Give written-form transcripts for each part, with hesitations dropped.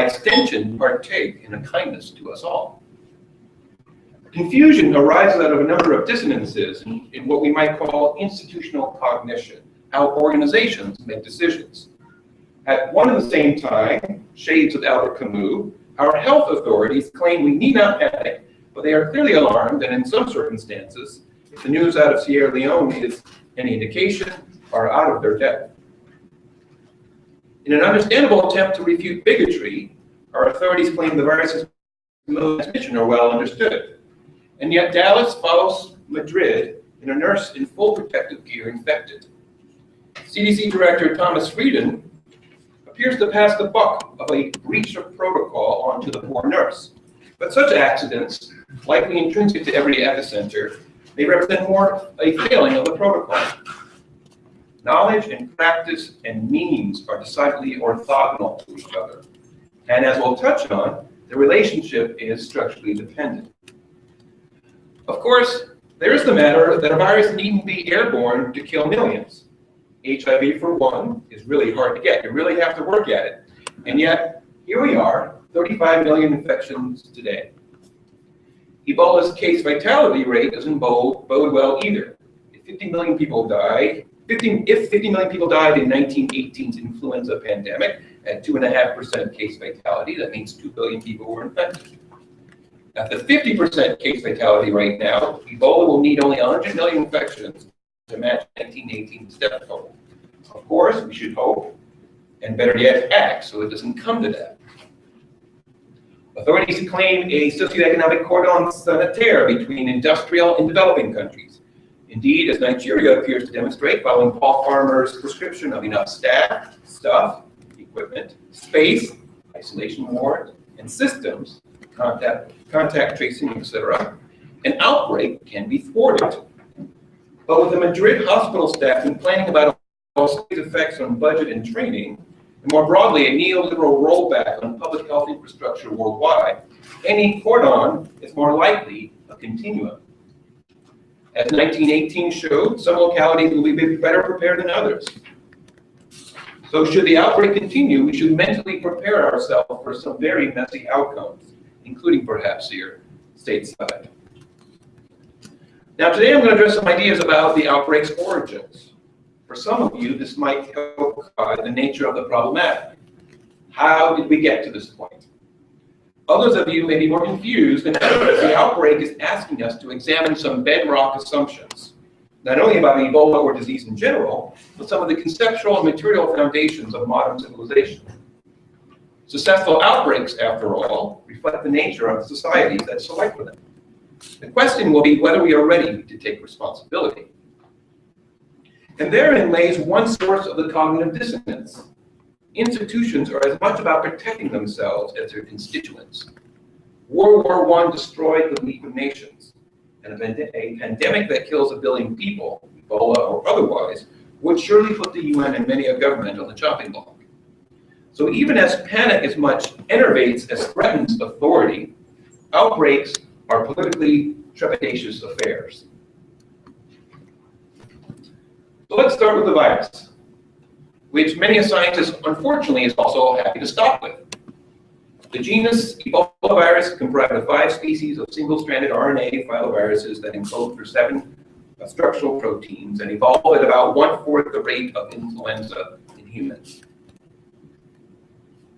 extension, partake in a kindness to us all. Confusion arises out of a number of dissonances in what we might call institutional cognition, how organizations make decisions. At one and the same time, shades of Albert Camus, our health authorities claim we need not panic, but they are clearly alarmed, and in some circumstances, if the news out of Sierra Leone is any indication, are out of their depth. In an understandable attempt to refute bigotry, our authorities claim the virus's transmission are well understood. And yet Dallas follows Madrid in a nurse in full protective gear infected. CDC Director Thomas Frieden appears to pass the buck of a breach of protocol onto the poor nurse. But such accidents, likely intrinsic to every epicenter, may represent more a failing of the protocol. Knowledge and practice and means are decidedly orthogonal to each other. And as we'll touch on, the relationship is structurally dependent. Of course, there's the matter that a virus needn't be airborne to kill millions. HIV, for one, is really hard to get. You really have to work at it. And yet, here we are, 35 million infections today. Ebola's case fatality rate doesn't bode well either. If 50 million people died in 1918's influenza pandemic at 2.5% case fatality, that means 2 billion people were infected. At the 50% case fatality rate now, Ebola will need only 100 million infections to match 1918's death toll. Of course, we should hope, and better yet, act so it doesn't come to that. Authorities claim a socioeconomic cordon sanitaire between industrial and developing countries. Indeed, as Nigeria appears to demonstrate, following Paul Farmer's prescription of enough staff, stuff, equipment, space, isolation wards, and systems, contact tracing, etc., an outbreak can be thwarted. But with the Madrid hospital staff complaining about all these effects on budget and training, and more broadly, a neoliberal rollback on public health infrastructure worldwide, any cordon is more likely a continuum. As 1918 showed, some localities will be better prepared than others. So should the outbreak continue, we should mentally prepare ourselves for some very messy outcomes, including perhaps here stateside. Now today I'm going to address some ideas about the outbreak's origins. For some of you, this might help guide the nature of the problematic. How did we get to this point? Others of you may be more confused, and the outbreak is asking us to examine some bedrock assumptions, not only about Ebola or disease in general, but some of the conceptual and material foundations of modern civilization. Successful outbreaks, after all, reflect the nature of the societies that select for them. The question will be whether we are ready to take responsibility. And therein lays one source of the cognitive dissonance. Institutions are as much about protecting themselves as their constituents. World War I destroyed the League of Nations, and a pandemic that kills 1 billion people, Ebola or otherwise, would surely put the UN and many a government on the chopping block. So even as panic as much enervates as threatens authority, outbreaks are politically trepidatious affairs. So let's start with the virus, which many scientists, unfortunately, is also happy to stop with. The genus Ebola virus comprised of 5 species of single-stranded RNA filoviruses that encode for 7 structural proteins and evolved at about 1/4 the rate of influenza in humans.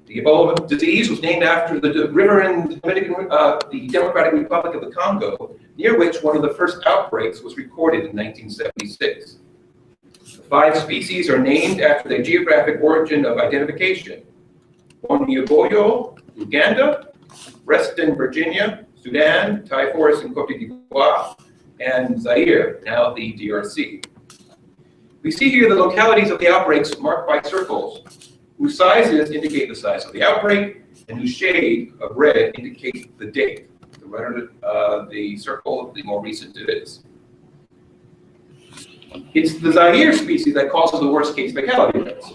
The Ebola disease was named after the river in the Democratic Republic of the Congo, near which one of the first outbreaks was recorded in 1976. The 5 species are named after their geographic origin of identification: Onioboyo, Uganda; Reston, Virginia; Sudan; Tai Forest and Cote d'Ivoire; and Zaire, now the DRC. We see here the localities of the outbreaks marked by circles, whose sizes indicate the size of the outbreak, and whose shade of red indicates the date. The redder the circle, the more recent it is. It's the Zaire species that causes the worst case fatality rates.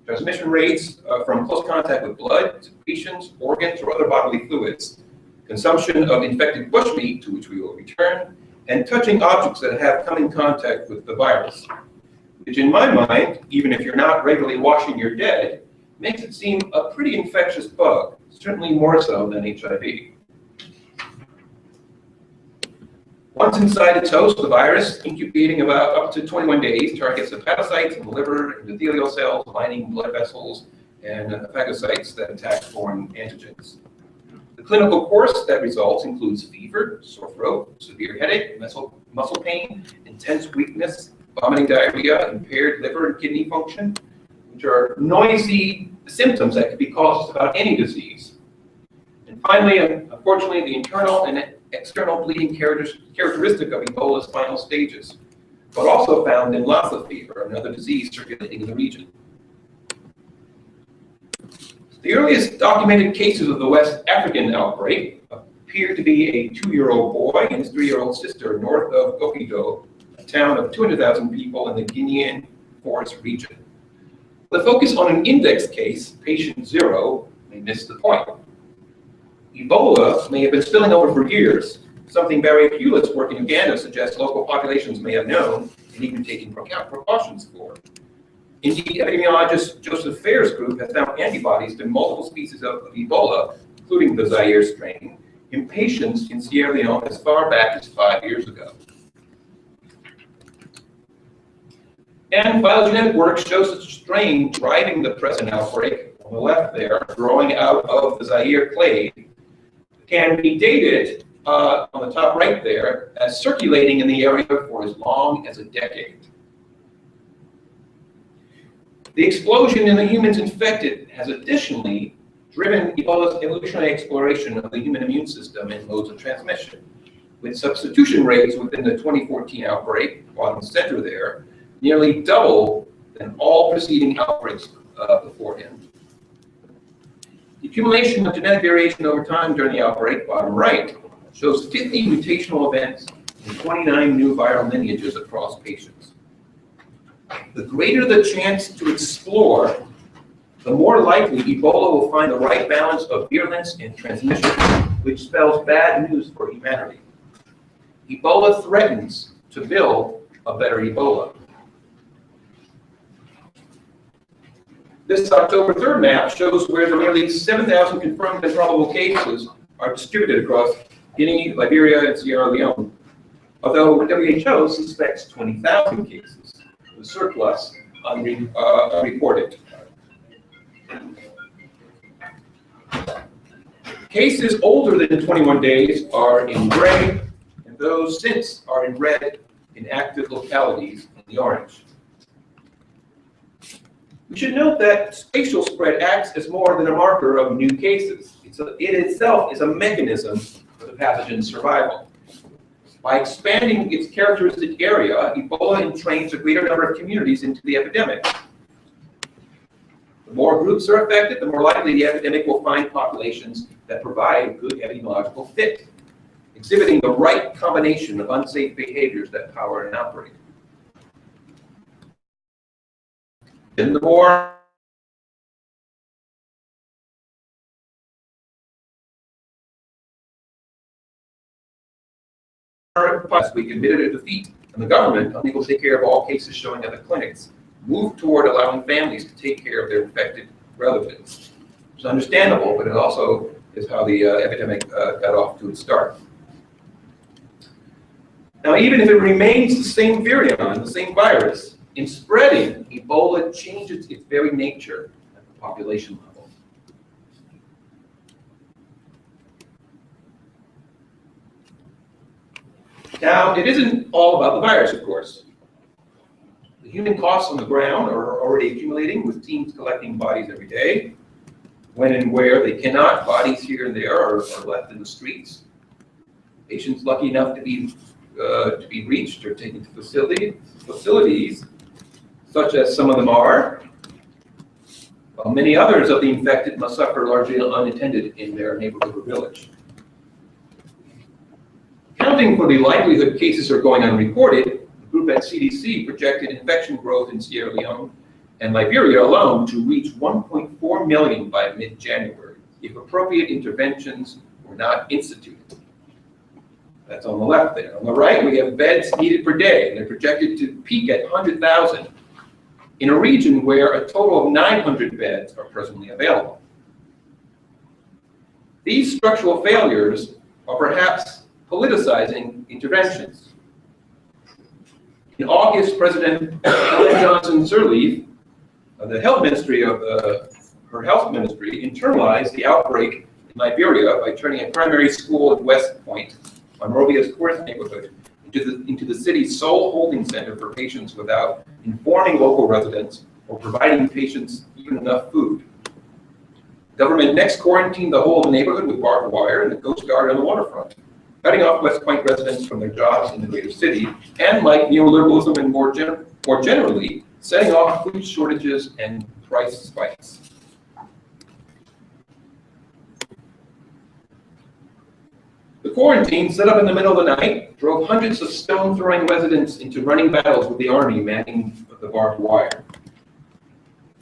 Transmission rates from close contact with blood, secretions, organs, or other bodily fluids, consumption of infected bushmeat, to which we will return, and touching objects that have come in contact with the virus, which in my mind, even if you're not regularly washing your dead, makes it seem a pretty infectious bug, certainly more so than HIV. Once inside its host, the virus, incubating about up to 21 days, targets hepatocytes in the liver, endothelial cells, lining blood vessels, and phagocytes that attack foreign antigens. The clinical course that results includes fever, sore throat, severe headache, muscle pain, intense weakness, vomiting, diarrhea, impaired liver and kidney function, which are noisy symptoms that can be caused just about any disease. And finally, unfortunately, the internal and external bleeding characteristic of Ebola's final stages, but also found in Lassa fever, another disease circulating in the region. The earliest documented cases of the West African outbreak appear to be a 2-year-old boy and his 3-year-old sister north of Gokido, a town of 200,000 people in the Guinean forest region. The focus on an index case, patient 0, may miss the point. Ebola may have been spilling over for years, something Barry Hewlett's work in Uganda suggests local populations may have known and even taken precautions for. Indeed, epidemiologist Joseph Fair's group has found antibodies to multiple species of Ebola, including the Zaire strain, in patients in Sierra Leone as far back as 5 years ago. And phylogenetic work shows that the strain driving the present outbreak, on the left there, growing out of the Zaire clade, can be dated on the top right there as circulating in the area for as long as a decade. The explosion in the humans infected has additionally driven Ebola's evolutionary exploration of the human immune system and modes of transmission, with substitution rates within the 2014 outbreak, bottom center there, nearly double than all preceding outbreaks beforehand. The accumulation of genetic variation over time during the outbreak, bottom right, shows 50 mutational events and 29 new viral lineages across patients. The greater the chance to explore, the more likely Ebola will find the right balance of virulence and transmission, which spells bad news for humanity. Ebola threatens to build a better Ebola. This October 3rd map shows where the nearly 7,000 confirmed and probable cases are distributed across Guinea, Liberia, and Sierra Leone, although WHO suspects 20,000 cases, with surplus unreported. Cases older than 21 days are in gray, and those since are in red in active localities in the orange. We should note that spatial spread acts as more than a marker of new cases. It itself is a mechanism for the pathogen's survival. By expanding its characteristic area, Ebola entrains a greater number of communities into the epidemic. The more groups are affected, the more likely the epidemic will find populations that provide a good epidemiological fit, exhibiting the right combination of unsafe behaviors that power an outbreak. And the more last week admitted a defeat, and the government, unable to take care of all cases showing up at clinics, moved toward allowing families to take care of their infected relatives. It's understandable, but it also is how the epidemic got off to its start. Now, even if it remains the same virion, the same virus, in spreading, Ebola changes its very nature at the population level. Now, it isn't all about the virus, of course. The human costs on the ground are already accumulating, with teams collecting bodies every day. When and where they cannot, bodies here and there are left in the streets. Patients lucky enough to be reached or taken to facilities, such as some of them are, while many others of the infected must suffer largely unattended in their neighborhood or village. Accounting for the likelihood cases are going unreported, the group at CDC projected infection growth in Sierra Leone and Liberia alone to reach 1.4 million by mid-January if appropriate interventions were not instituted. That's on the left there. On the right, we have beds needed per day, and they're projected to peak at 100,000 in a region where a total of 900 beds are presently available. These structural failures are perhaps politicizing interventions. In August, President Ellen Johnson Sirleaf, the health ministry of her health ministry, internalized the outbreak in Liberia by turning a primary school at West Point, Monrovia's poorest neighborhood, into the city's sole holding center for patients without informing local residents or providing patients even enough food. The government next quarantined the whole of the neighborhood with barbed wire and a Coast Guard on the waterfront, cutting off West Point residents from their jobs in the greater city, and like neoliberalism and more generally, setting off food shortages and price spikes. The quarantine, set up in the middle of the night, drove hundreds of stone-throwing residents into running battles with the army manning the barbed wire,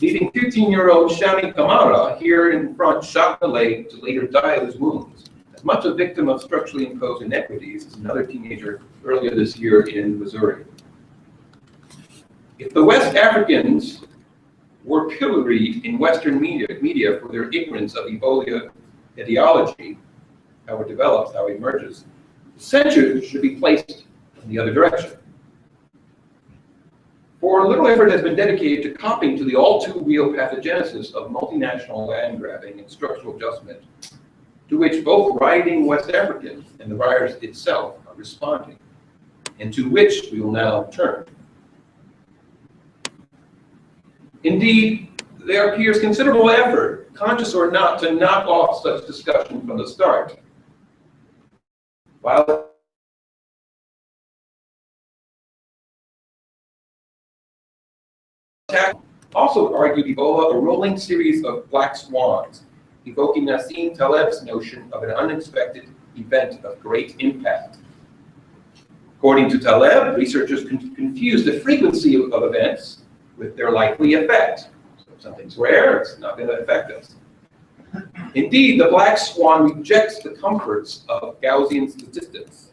leaving 15-year-old Shami Kamara here in front, shot in the leg, to later die of his wounds. As much a victim of structurally imposed inequities as another teenager earlier this year in Missouri. If the West Africans were pilloried in Western media for their ignorance of Ebola ideology, how it develops, how it emerges, censure should be placed in the other direction. For little effort has been dedicated to copying to the all-too-real pathogenesis of multinational land grabbing and structural adjustment, to which both rioting West Africans and the virus itself are responding, and to which we will now turn. Indeed, there appears considerable effort, conscious or not, to knock off such discussion from the start. While also argued Ebola a rolling series of black swans, evoking Nassim Taleb's notion of an unexpected event of great impact. According to Taleb, researchers confuse the frequency of events with their likely effect. So if something's rare, it's not going to affect us. Indeed, the black swan rejects the comforts of Gaussian statistics.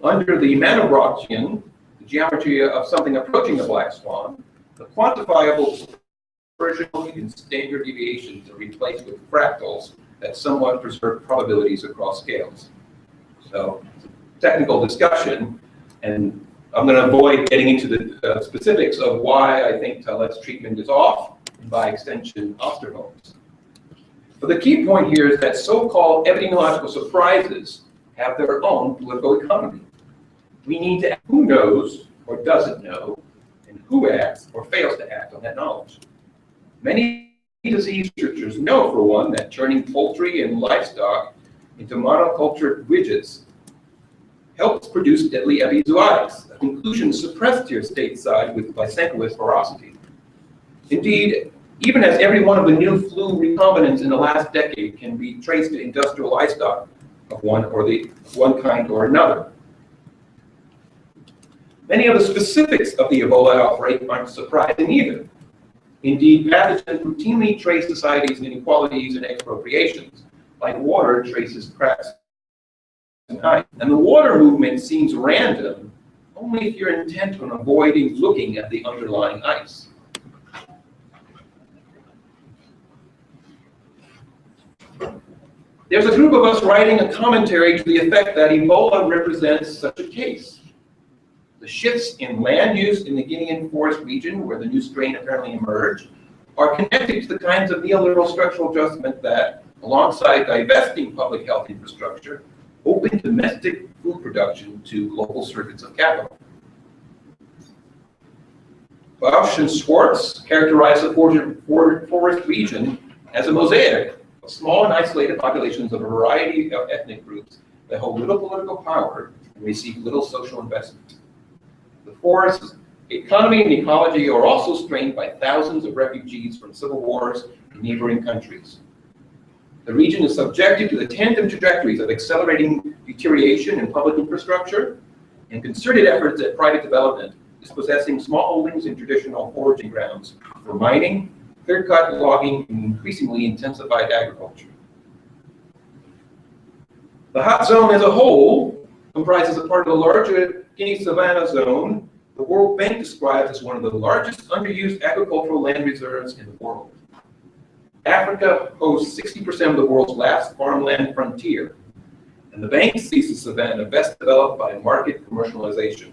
Under the Manobrochian, the geometry of something approaching a black swan, the quantifiable proportional and standard deviations are replaced with fractals that somewhat preserve probabilities across scales. So, technical discussion, and I'm going to avoid getting into the specifics of why I think Taleb's treatment is off, and by extension, Osterholm's. But the key point here is that so-called epidemiological surprises have their own political economy. We need to ask who knows or doesn't know, and who acts or fails to act on that knowledge. Many disease researchers know, for one, that turning poultry and livestock into monocultured widgets helps produce deadly epizootics, a conclusion suppressed here stateside with Lysenko's ferocity. Indeed, even as every one of the new flu recombinants in the last decade can be traced to industrial livestock of one kind or another. Many of the specifics of the Ebola outbreak aren't surprising either. Indeed, pathogens routinely trace societies' inequalities and expropriations, like water traces cracks in ice. And the water movement seems random only if you're intent on avoiding looking at the underlying ice. There's a group of us writing a commentary to the effect that Ebola represents such a case. The shifts in land use in the Guinean forest region, where the new strain apparently emerged, are connected to the kinds of neoliberal structural adjustment that, alongside divesting public health infrastructure, open domestic food production to local circuits of capital. Bausch and Schwartz characterized the forest region as a mosaic of small and isolated populations of a variety of ethnic groups that hold little political power and receive little social investment. The forest economy and ecology are also strained by thousands of refugees from civil wars in neighboring countries. The region is subjected to the tandem trajectories of accelerating deterioration in public infrastructure and concerted efforts at private development, dispossessing small holdings in traditional foraging grounds for mining, clear-cut logging, and increasingly intensified agriculture. The hot zone as a whole comprises a part of the larger Guinea Savannah zone the World Bank describes as one of the largest underused agricultural land reserves in the world. Africa hosts 60% of the world's last farmland frontier, and the bank sees the savanna best developed by market commercialization,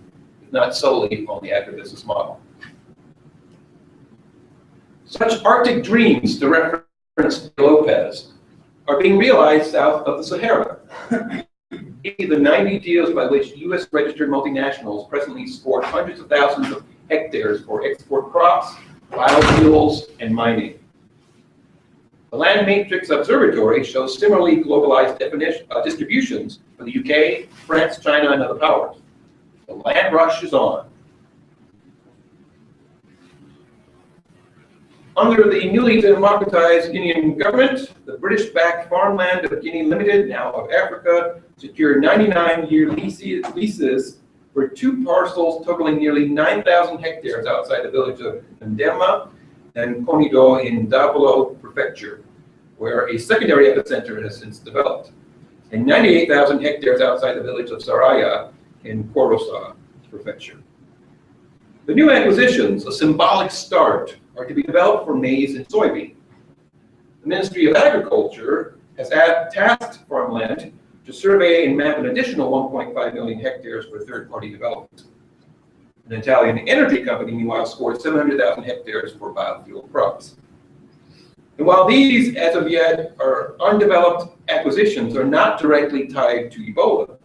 not solely on the agribusiness model. Such Arctic dreams, to reference Lopez, are being realized south of the Sahara. The 90 deals by which U.S. registered multinationals presently sport hundreds of thousands of hectares for export crops, biofuels, and mining. The Land Matrix Observatory shows similarly globalized distributions for the UK, France, China, and other powers. The land rush is on. Under the newly democratized Guinean government, the British-backed Farmland of Guinea Limited, now of Africa, secured 99-year leases for 2 parcels totaling nearly 9,000 hectares outside the village of Ndema and Konido in Dabolo Prefecture, where a secondary epicenter has since developed, and 98,000 hectares outside the village of Saraya in Korosa Prefecture. The new acquisitions, a symbolic start, are to be developed for maize and soybean. The Ministry of Agriculture has tasked farmland to survey and map an additional 1.5 million hectares for third-party development. An Italian energy company, meanwhile, scored 700,000 hectares for biofuel crops. And while these, as of yet, are undeveloped acquisitions are not directly tied to Ebola,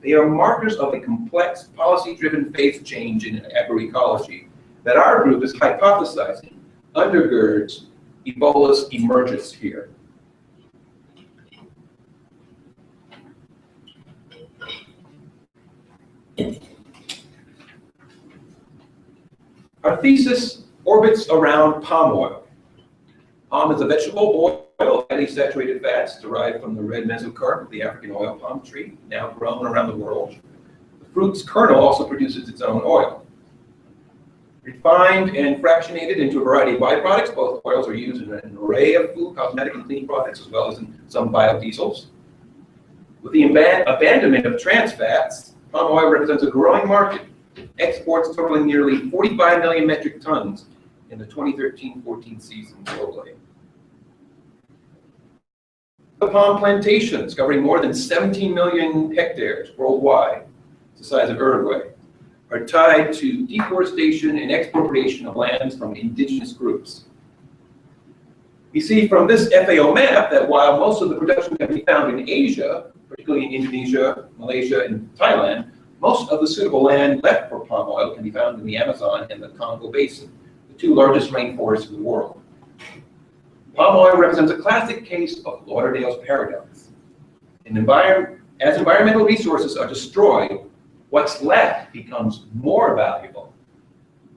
they are markers of a complex, policy-driven phase change in agroecology that our group is hypothesizing undergirds Ebola's emergence here. Our thesis orbits around palm oil. Palm is a vegetable oil of highly saturated fats derived from the red mesocarp of the African oil palm tree, now grown around the world. The fruit's kernel also produces its own oil. Refined and fractionated into a variety of byproducts, both oils are used in an array of food, cosmetic, and cleaning products, as well as in some biodiesels. With the abandonment of trans fats, palm oil represents a growing market, exports totaling nearly 45 million metric tons in the 2013-14 season globally. The palm plantations, covering more than 17 million hectares worldwide, the size of Uruguay, are tied to deforestation and expropriation of lands from indigenous groups. We see from this FAO map that while most of the production can be found in Asia, particularly in Indonesia, Malaysia, and Thailand, most of the suitable land left for palm oil can be found in the Amazon and the Congo Basin, the 2 largest rainforests in the world. Palm oil represents a classic case of Lauderdale's paradox. As environmental resources are destroyed, what's left becomes more valuable.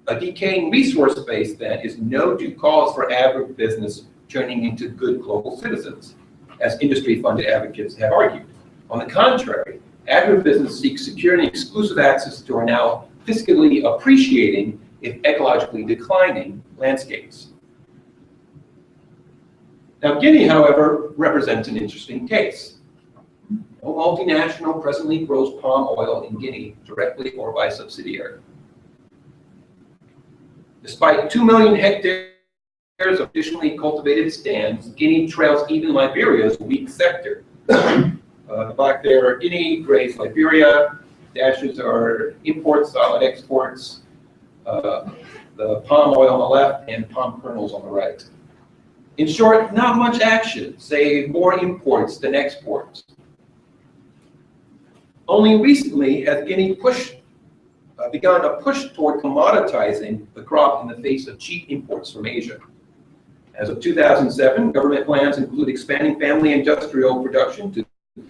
A decaying resource base, then, is no due cause for agribusiness turning into good global citizens, as industry-funded advocates have argued. On the contrary, agribusiness seeks secure and exclusive access to our now fiscally appreciating, if ecologically declining, landscapes. Now, Guinea, however, represents an interesting case. No multinational presently grows palm oil in Guinea directly or by subsidiary. Despite 2 million hectares of additionally cultivated stands, Guinea trails even Liberia's weak sector. The black there are Guinea, gray is Liberia, dashes are imports, solid exports, the palm oil on the left and palm kernels on the right. In short, not much action, save more imports than exports. Only recently has Guinea begun a push toward commoditizing the crop in the face of cheap imports from Asia. As of 2007, government plans include expanding family industrial production to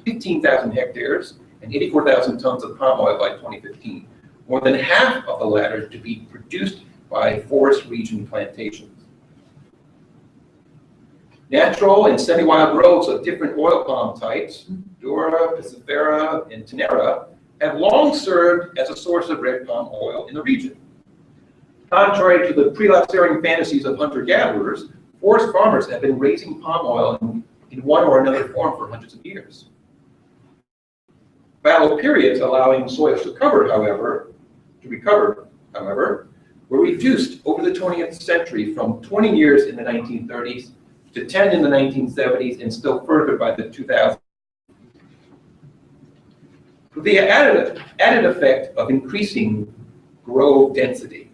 15,000 hectares and 84,000 tons of palm oil by 2015, more than half of the latter to be produced by forest region plantations. Natural and semi-wild groves of different oil palm types, Dura, Piscifera, and Tenera, have long served as a source of red palm oil in the region. Contrary to the prelapsarian fantasies of hunter-gatherers, forest farmers have been raising palm oil in one or another form for hundreds of years. Fallow periods allowing soils to recover, however, were reduced over the 20th century from 20 years in the 1930s to 10 in the 1970s, and still further by the 2000s. With the added effect of increasing grove density.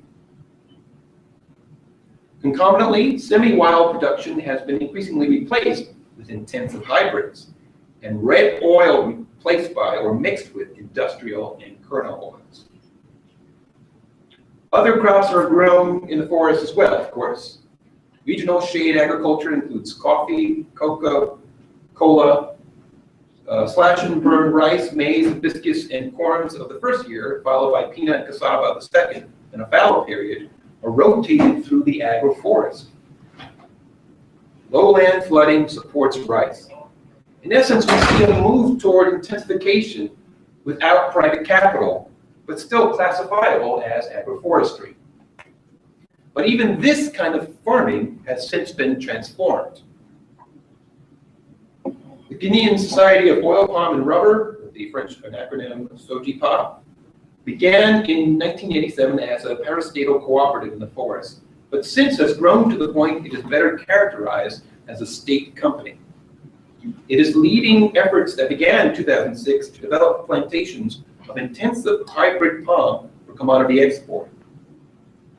Concomitantly, semi-wild production has been increasingly replaced with intensive hybrids, and red oil replaced by or mixed with industrial and kernel oils. Other crops are grown in the forest as well, of course. Regional shade agriculture includes coffee, cocoa, cola, slash and burn rice, maize, hibiscus, and corns of the first year, followed by peanut and cassava of the second, and a fallow period, are rotated through the agroforest. Lowland flooding supports rice. In essence, we see a move toward intensification without private capital, but still classifiable as agroforestry. But even this kind of farming has since been transformed. The Guinean Society of Oil, Palm, and Rubber, the French acronym SOGIPA, began in 1987 as a parastatal cooperative in the forest, but since has grown to the point it is better characterized as a state company. It is leading efforts that began in 2006 to develop plantations of intensive hybrid palm for commodity export.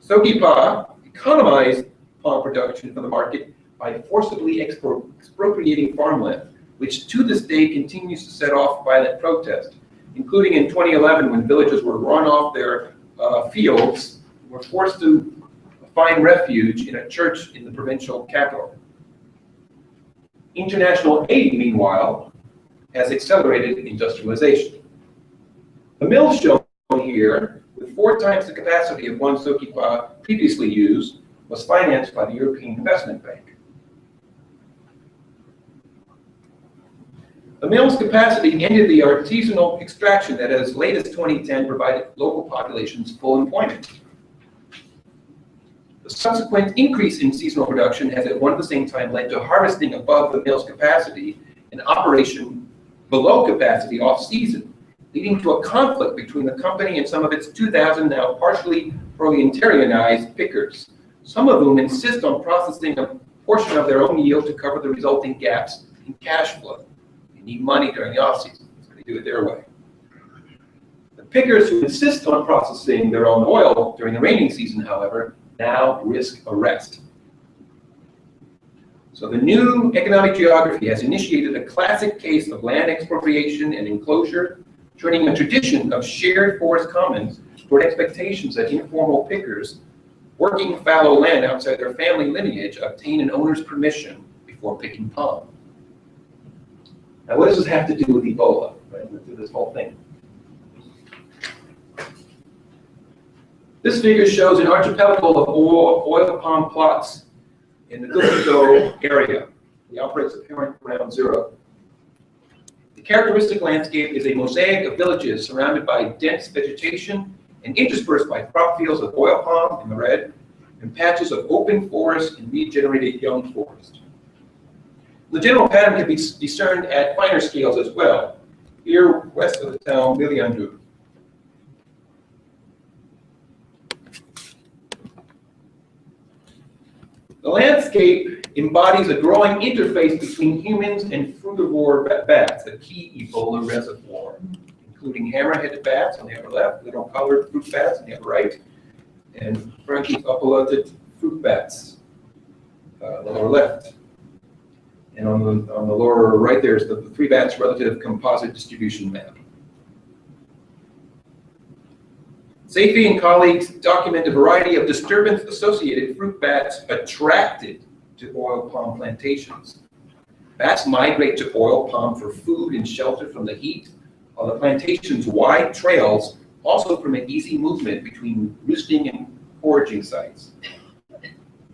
SOGIPA economized palm production for the market by forcibly expropriating farmland, which to this day continues to set off violent protest, including in 2011 when villagers were run off their fields, were forced to find refuge in a church in the provincial capital. International aid, meanwhile, has accelerated industrialization. The mill shown here, with 4 times the capacity of one SOGIPA previously used, was financed by the European Investment Bank. The mill's capacity ended the artisanal extraction that as late as 2010 provided local populations full employment. The subsequent increase in seasonal production has at one and the same time led to harvesting above the mill's capacity and operation below capacity off-season, leading to a conflict between the company and some of its 2,000 now partially proletarianized pickers, some of whom insist on processing a portion of their own yield to cover the resulting gaps in cash flow. They need money during the off-season, so they do it their way. The pickers who insist on processing their own oil during the rainy season, however, now risk arrest. So the new economic geography has initiated a classic case of land expropriation and enclosure, turning a tradition of shared forest commons toward expectations that informal pickers working fallow land outside their family lineage obtain an owner's permission before picking palm. Now, what does this have to do with Ebola, right? Let's do this whole thing. This figure shows an archipelago of oil palm plots in the Gusito area. The outbreaks apparent around 0. The characteristic landscape is a mosaic of villages surrounded by dense vegetation and interspersed by crop fields of oil palm in the red and patches of open forest and regenerated young forest. The general pattern can be discerned at finer scales as well, here west of the town Miliandu. The landscape embodies a growing interface between humans and frutivore bats, a key Ebola reservoir, including hammer-headed bats on the upper left, little colored fruit bats on the upper right, and brachyopulated fruit bats on the lower left. And on the lower right, there's the 3 bats relative composite distribution map. Saifi and colleagues document a variety of disturbance-associated fruit bats attracted to oil palm plantations. Bats migrate to oil palm for food and shelter from the heat, while the plantation's wide trails also permit easy movement between roosting and foraging sites.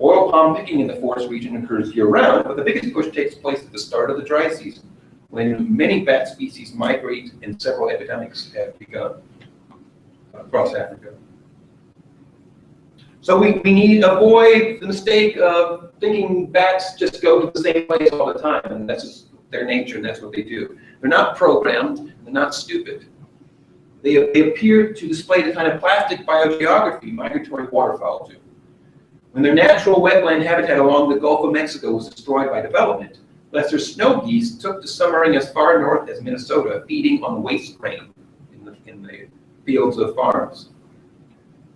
Oil palm picking in the forest region occurs year-round, but the biggest push takes place at the start of the dry season, when many bat species migrate and several epidemics have begun across Africa. So we need to avoid the mistake of thinking bats just go to the same place all the time, and that's just their nature, and that's what they do. They're not programmed, they're not stupid. They appear to display the kind of plastic biogeography migratory waterfowl do. When their natural wetland habitat along the Gulf of Mexico was destroyed by development, lesser snow geese took to summering as far north as Minnesota, feeding on waste grain in the fields of farms.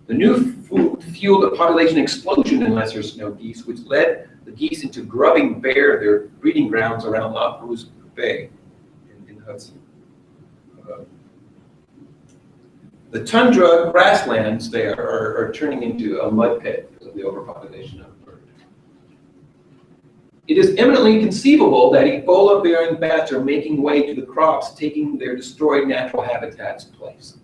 The new food fueled a population explosion in lesser snow geese, which led the geese into grubbing bare their breeding grounds around La Perouse Bay in Hudson. The tundra grasslands there are turning into a mud pit because of the overpopulation of birds. It is eminently conceivable that Ebola-bearing bats are making way to the crops, taking their destroyed natural habitats' place.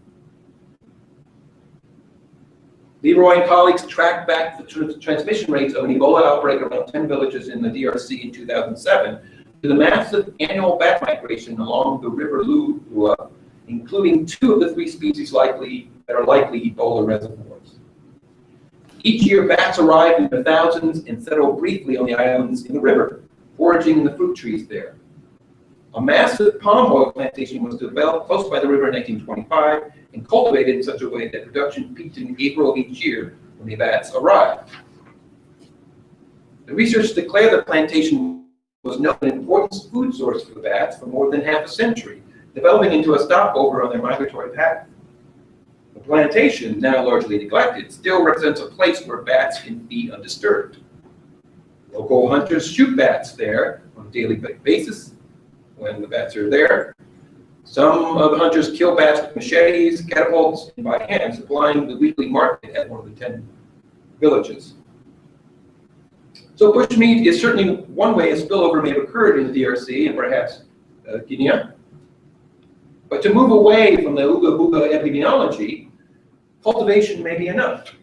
Leroy and colleagues tracked back the transmission rates of an Ebola outbreak around 10 villages in the DRC in 2007 to the massive annual bat migration along the River Lua, including 2 of the 3 species that are likely Ebola reservoirs. Each year, bats arrive in their thousands and settle briefly on the islands in the river, foraging in the fruit trees there. A massive palm oil plantation was developed close by the river in 1925 and cultivated in such a way that production peaked in April of each year when the bats arrived. The researchers declare the plantation was known an important food source for the bats for more than half a century, developing into a stopover on their migratory path. The plantation, now largely neglected, still represents a place where bats can feed undisturbed. Local hunters shoot bats there on a daily basis when the bats are there. Some of the hunters kill bats with machetes, catapults, and by hand, supplying the weekly market at one of the 10 villages. So bushmeat is certainly one way a spillover may have occurred in the DRC and perhaps Guinea. But to move away from the Ooga Booga epidemiology, cultivation may be enough.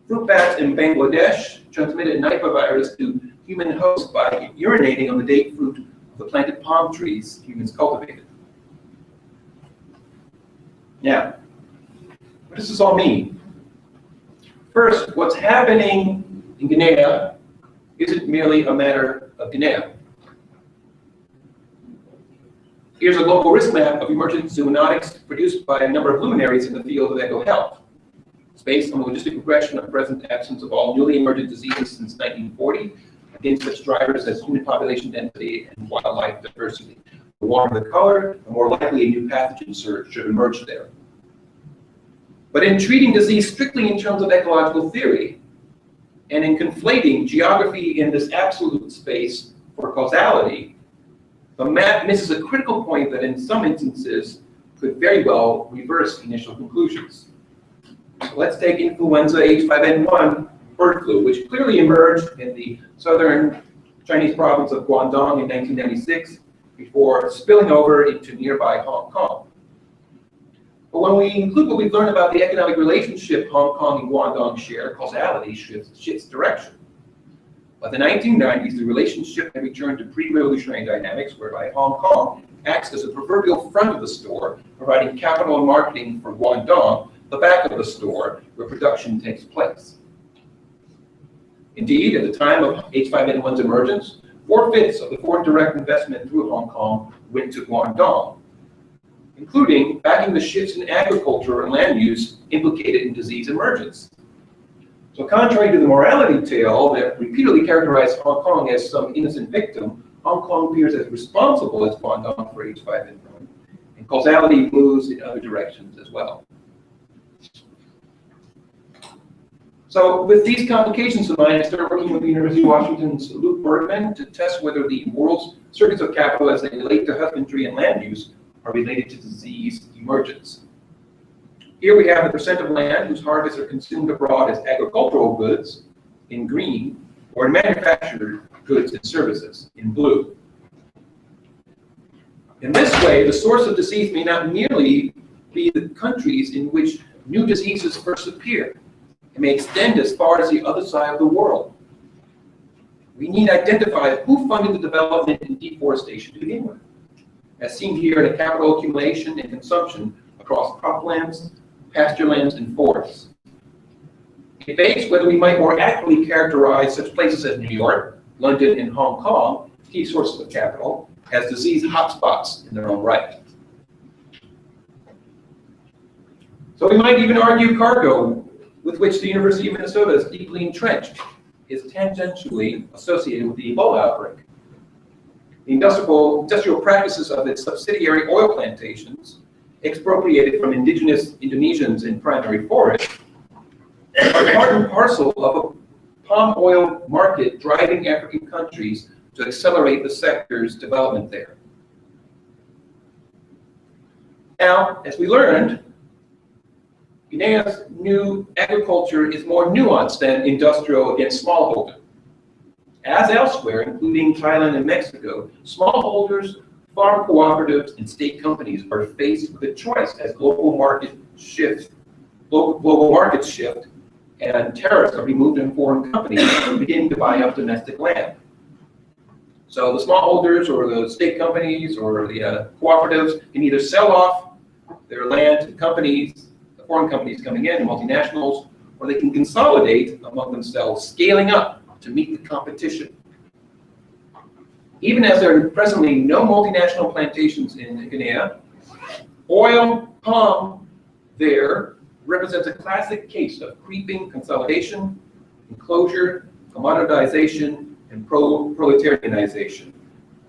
Fruit bats in Bangladesh transmitted Nipah virus to human hosts by urinating on the date fruit of the planted palm trees humans cultivated. Now, what does this all mean? First, what's happening in Guinea isn't merely a matter of Guinea. Here's a global risk map of emergent zoonotics produced by a number of luminaries in the field of eco-health. It's based on the logistic regression of present absence of all newly emergent diseases since 1940 against such drivers as human population density and wildlife diversity. The warmer the color, the more likely a new pathogen surge should emerge there. But in treating disease strictly in terms of ecological theory, and in conflating geography in this absolute space for causality, the map misses a critical point that in some instances could very well reverse initial conclusions. So let's take influenza H5N1 bird flu, which clearly emerged in the southern Chinese province of Guangdong in 1996 before spilling over into nearby Hong Kong. But when we include what we've learned about the economic relationship Hong Kong and Guangdong share, causality shifts direction. By the 1990s, the relationship had returned to pre-revolutionary dynamics, whereby Hong Kong acts as a proverbial front of the store, providing capital and marketing for Guangdong, the back of the store, where production takes place. Indeed, at the time of H5N1's emergence, 4/5 of the foreign direct investment through Hong Kong went to Guangdong, including backing the shifts in agriculture and land use implicated in disease emergence. So contrary to the morality tale that repeatedly characterized Hong Kong as some innocent victim, Hong Kong appears as responsible as Guangdong for H5N1, and causality moves in other directions as well. So with these complications in mind, I started working with the University of Washington's Luke Bergman to test whether the world's circuits of capital as they relate to husbandry and land use are related to disease emergence. Here we have the percent of land whose harvests are consumed abroad as agricultural goods in green, or in manufactured goods and services in blue. In this way, the source of disease may not merely be the countries in which new diseases first appear. It may extend as far as the other side of the world. We need to identify who funded the development and deforestation to begin with, as seen here in a capital accumulation and consumption across croplands, pasturelands, and forests. It debates whether we might more accurately characterize such places as New York, London, and Hong Kong, key sources of capital, as disease hotspots in their own right. So we might even argue cargo with which the University of Minnesota is deeply entrenched, is tangentially associated with the Ebola outbreak. The industrial practices of its subsidiary oil plantations, expropriated from indigenous Indonesians in primary forests, are part and parcel of a palm oil market driving African countries to accelerate the sector's development there. Now, as we learned, Guinea's new agriculture is more nuanced than industrial against smallholder. As elsewhere, including Thailand and Mexico, smallholders, farm cooperatives, and state companies are faced with a choice as global markets shift, and tariffs are removed and foreign companies begin to buy up domestic land. So the smallholders or the state companies or the cooperatives can either sell off their land to companies, the foreign companies coming in, multinationals, or they can consolidate among themselves, scaling up to meet the competition. Even as there are presently no multinational plantations in Guinea, oil palm there represents a classic case of creeping consolidation, enclosure, commoditization, and proletarianization,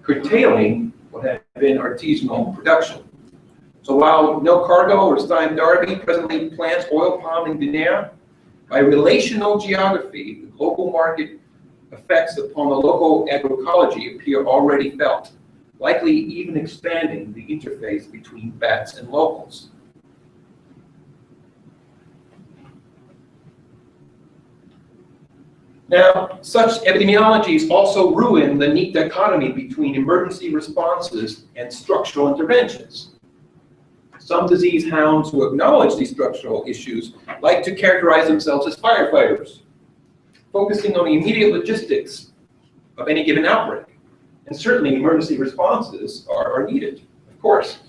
curtailing what had been artisanal production. So while no cargo or Stein Darby presently plants oil palm in Guinea, by relational geography, the global market effects upon the local agroecology appear already felt, likely even expanding the interface between bats and locals. Now, such epidemiologies also ruin the neat dichotomy between emergency responses and structural interventions. Some disease hounds who acknowledge these structural issues like to characterize themselves as firefighters, focusing on the immediate logistics of any given outbreak. And certainly emergency responses are needed, of course.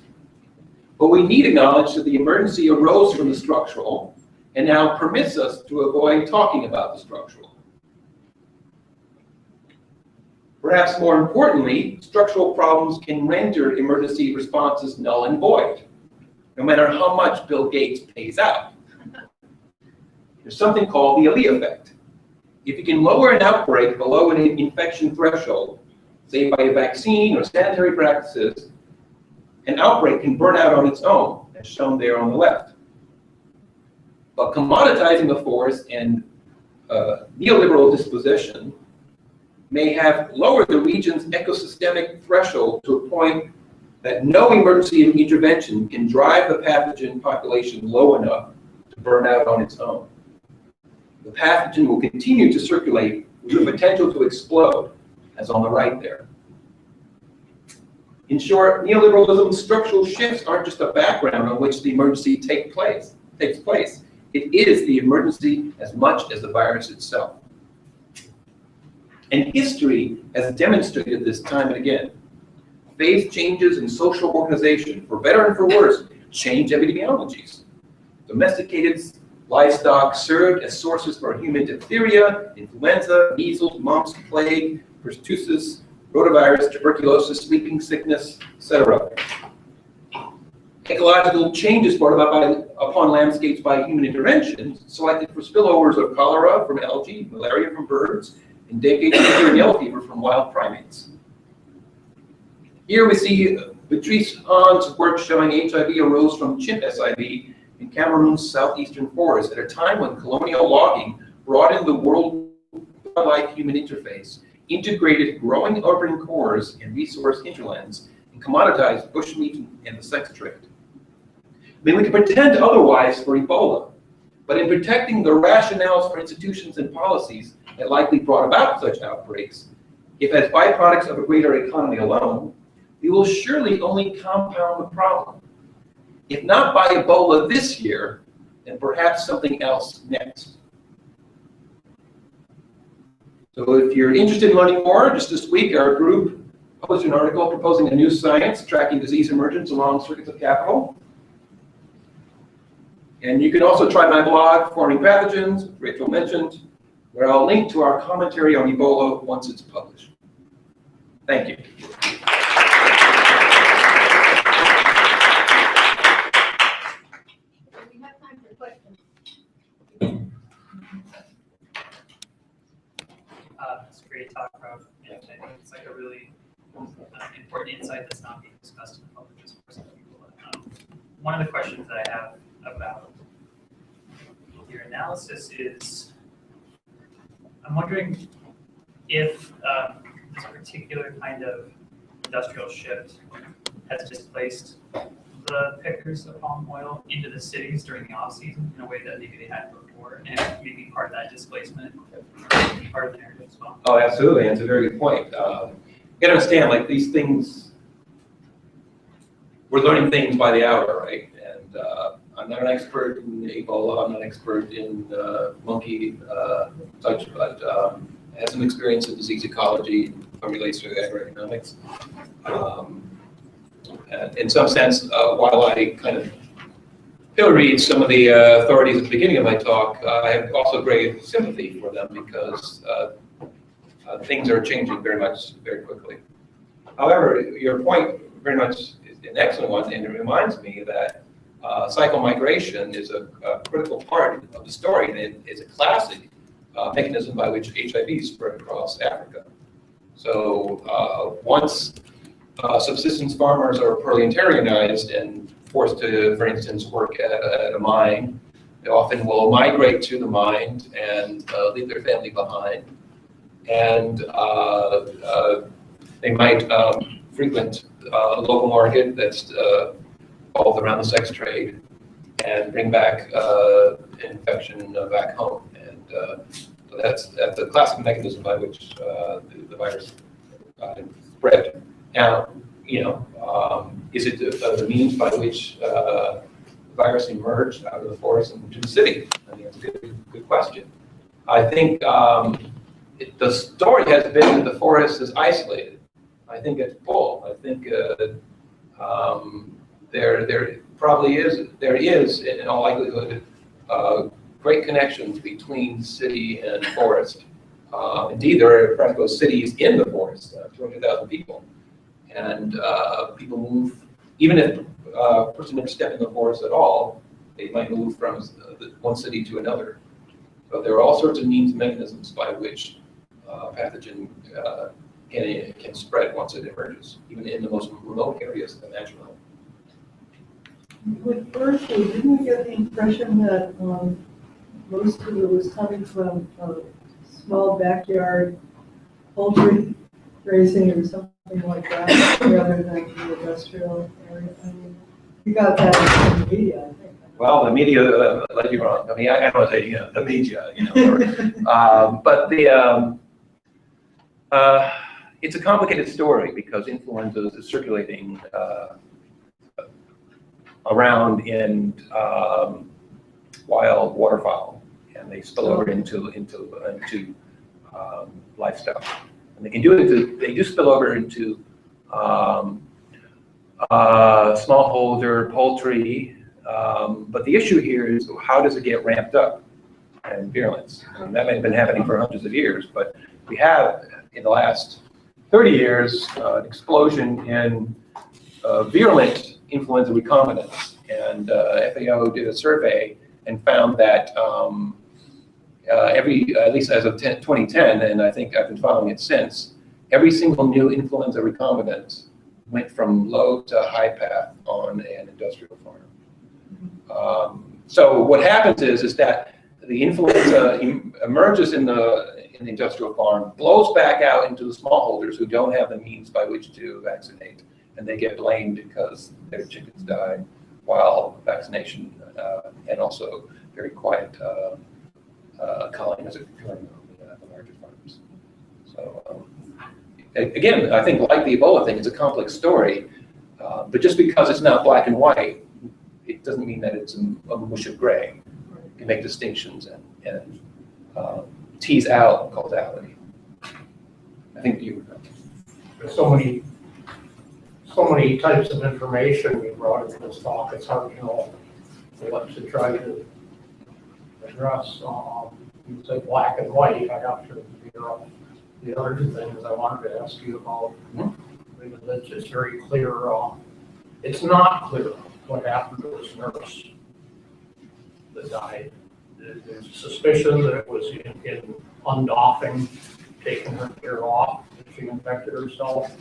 But we need to acknowledge that the emergency arose from the structural and now permits us to avoid talking about the structural. Perhaps more importantly, structural problems can render emergency responses null and void, no matter how much Bill Gates pays out. There's something called the Ali effect. If you can lower an outbreak below an infection threshold, say by a vaccine or sanitary practices, an outbreak can burn out on its own, as shown there on the left. But commoditizing the force and neoliberal disposition may have lowered the region's ecosystemic threshold to a point that no emergency intervention can drive the pathogen population low enough to burn out on its own. The pathogen will continue to circulate with the potential to explode, as on the right there. In short, neoliberalism's structural shifts aren't just a background on which the emergency takes place. It is the emergency as much as the virus itself. And history has demonstrated this time and again. Phase changes in social organization, for better and for worse, change epidemiologies. Domesticated livestock served as sources for human diphtheria, influenza, measles, mumps, plague, pertussis, rotavirus, tuberculosis, sleeping sickness, etc. Ecological changes brought about upon landscapes by human intervention, selected for spillovers of cholera from algae, malaria from birds, and dengue and yellow fever from wild primates. Here we see Patrice Hahn's work showing HIV arose from chimp SIV in Cameroon's southeastern forest at a time when colonial logging broadened the world-wildlife-human interface, integrated growing urban cores and resource hinterlands, and commoditized bushmeat and the sex trade. I mean, we can pretend otherwise for Ebola, but in protecting the rationales for institutions and policies that likely brought about such outbreaks, if as byproducts of a greater economy alone, we will surely only compound the problem. If not by Ebola this year, then perhaps something else next. So if you're interested in learning more, just this week our group published an article proposing a new science tracking disease emergence along circuits of capital. And you can also try my blog, Forming Pathogens, Rachel mentioned, where I'll link to our commentary on Ebola once it's published. Thank you. We have time for questions. insight that's not being discussed in the public discourse. One of the questions that I have about your analysis is, I'm wondering if this particular kind of industrial shift has displaced the pickers of palm oil into the cities during the off season in a way that maybe they hadn't before, and maybe part of that displacement, part of the narrative as well. Oh, absolutely, and it's a very good point. You gotta understand, like these things, we're learning things by the hour, right? And I'm not an expert in Ebola, I'm not an expert in monkey such, but I have some experience in disease ecology that relates to agroeconomics. And in some sense, while I kind of pilloried some of the authorities at the beginning of my talk, I have also great sympathy for them because things are changing very quickly. However, your point very much is an excellent one, and it reminds me that cycle migration is a critical part of the story, and it is a classic mechanism by which HIV spread across Africa. So once subsistence farmers are proletarianized and forced to, for instance, work at a mine, they often will migrate to the mine and leave their family behind. And they might frequent a local market that's involved around the sex trade and bring back infection back home. And so that's a classic mechanism by which the virus spread. Now, is it the means by which the virus emerged out of the forest and into the city? I think that's a good question. I think the story has been that the forest is isolated. I think it's full. I think there probably is in all likelihood great connections between city and forest. Indeed, there are practical cities in the forest, 200,000 people. And people move, even if a person never stepped in the forest at all, they might move from one city to another. So there are all sorts of means and mechanisms by which pathogen can spread once it emerges, even in the most remote areas imaginable. With bird food, didn't we get the impression that most of it was coming from small backyard poultry raising or something like that, rather than the industrial area? I mean, you got that in the media, I think. Well, the media led you wrong. I mean, I don't want to say the media, but it's a complicated story because influenza is circulating around in wild waterfowl, and they spill over into livestock. And they can do it. They do spill over into smallholder poultry. But the issue here is how does it get ramped up in virulence? And that may have been happening for hundreds of years, but we have in the last 30 years an explosion in virulent influenza recombinants. And FAO did a survey and found that at least as of 2010, and I think I've been following it since, every single new influenza recombinant went from low to high path on an industrial farm. So what happens is that the influenza emerges in the industrial farm, blows back out into the smallholders who don't have the means by which to vaccinate, and they get blamed because their chickens die while vaccination and also very quiet culling is occurring on the larger farms. So again, I think like the Ebola thing, it's a complex story, but just because it's not black and white, it doesn't mean that it's a mush of gray. You can make distinctions and tease out causality. I think you. There's so many types of information we brought into this talk. It's hard to know what to try to address. You say black and white. I have to figure out the other two things I wanted to ask you about. It's just very clear. It's not clear what happened to this nurse that died. There's suspicion that it was in undoffing, taking her gear off, that she infected herself.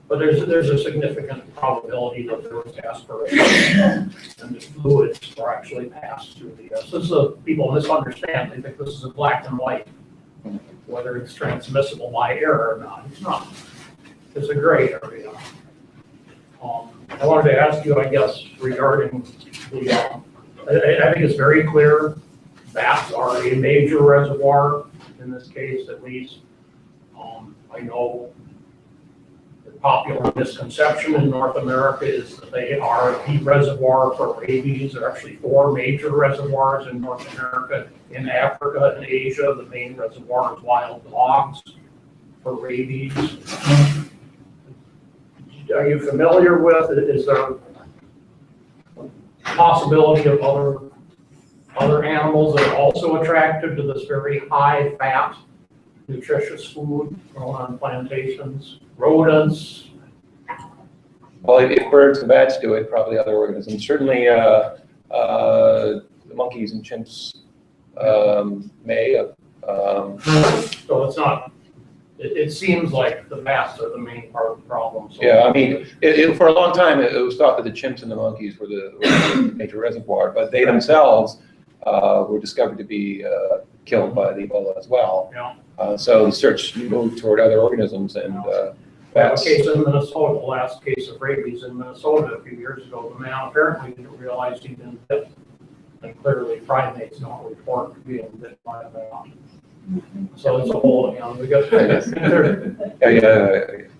But there's a significant probability that there was aspiration and the fluids were actually passed through the, this is people misunderstand. They think this is a black and white, whether it's transmissible by air or not. It's not. It's a gray area. I wanted to ask you, I guess, regarding the, I think it's very clear bats are a major reservoir, in this case at least. I know the popular misconception in North America is that they are a deep reservoir for rabies. There are actually 4 major reservoirs in North America. In Africa and Asia, the main reservoir is wild dogs for rabies. Are you familiar with it? Is there a possibility of other animals that are also attracted to this very high fat, nutritious food grown on plantations? Rodents? Well, if birds and bats do it, probably other organisms. Certainly, the monkeys and chimps may. So it's not. It seems like the bats are the main part of the problem. So Yeah, I mean, for a long time, it was thought that the chimps and the monkeys were the major reservoir, but they themselves were discovered to be killed by the Ebola as well. Yeah. So the search moved toward other organisms, and bats. A case in Minnesota, the last case of rabies in Minnesota a few years ago, the man apparently didn't realize he'd been bit. And clearly primates don't report being bit by a bat. So it's a whole, we got.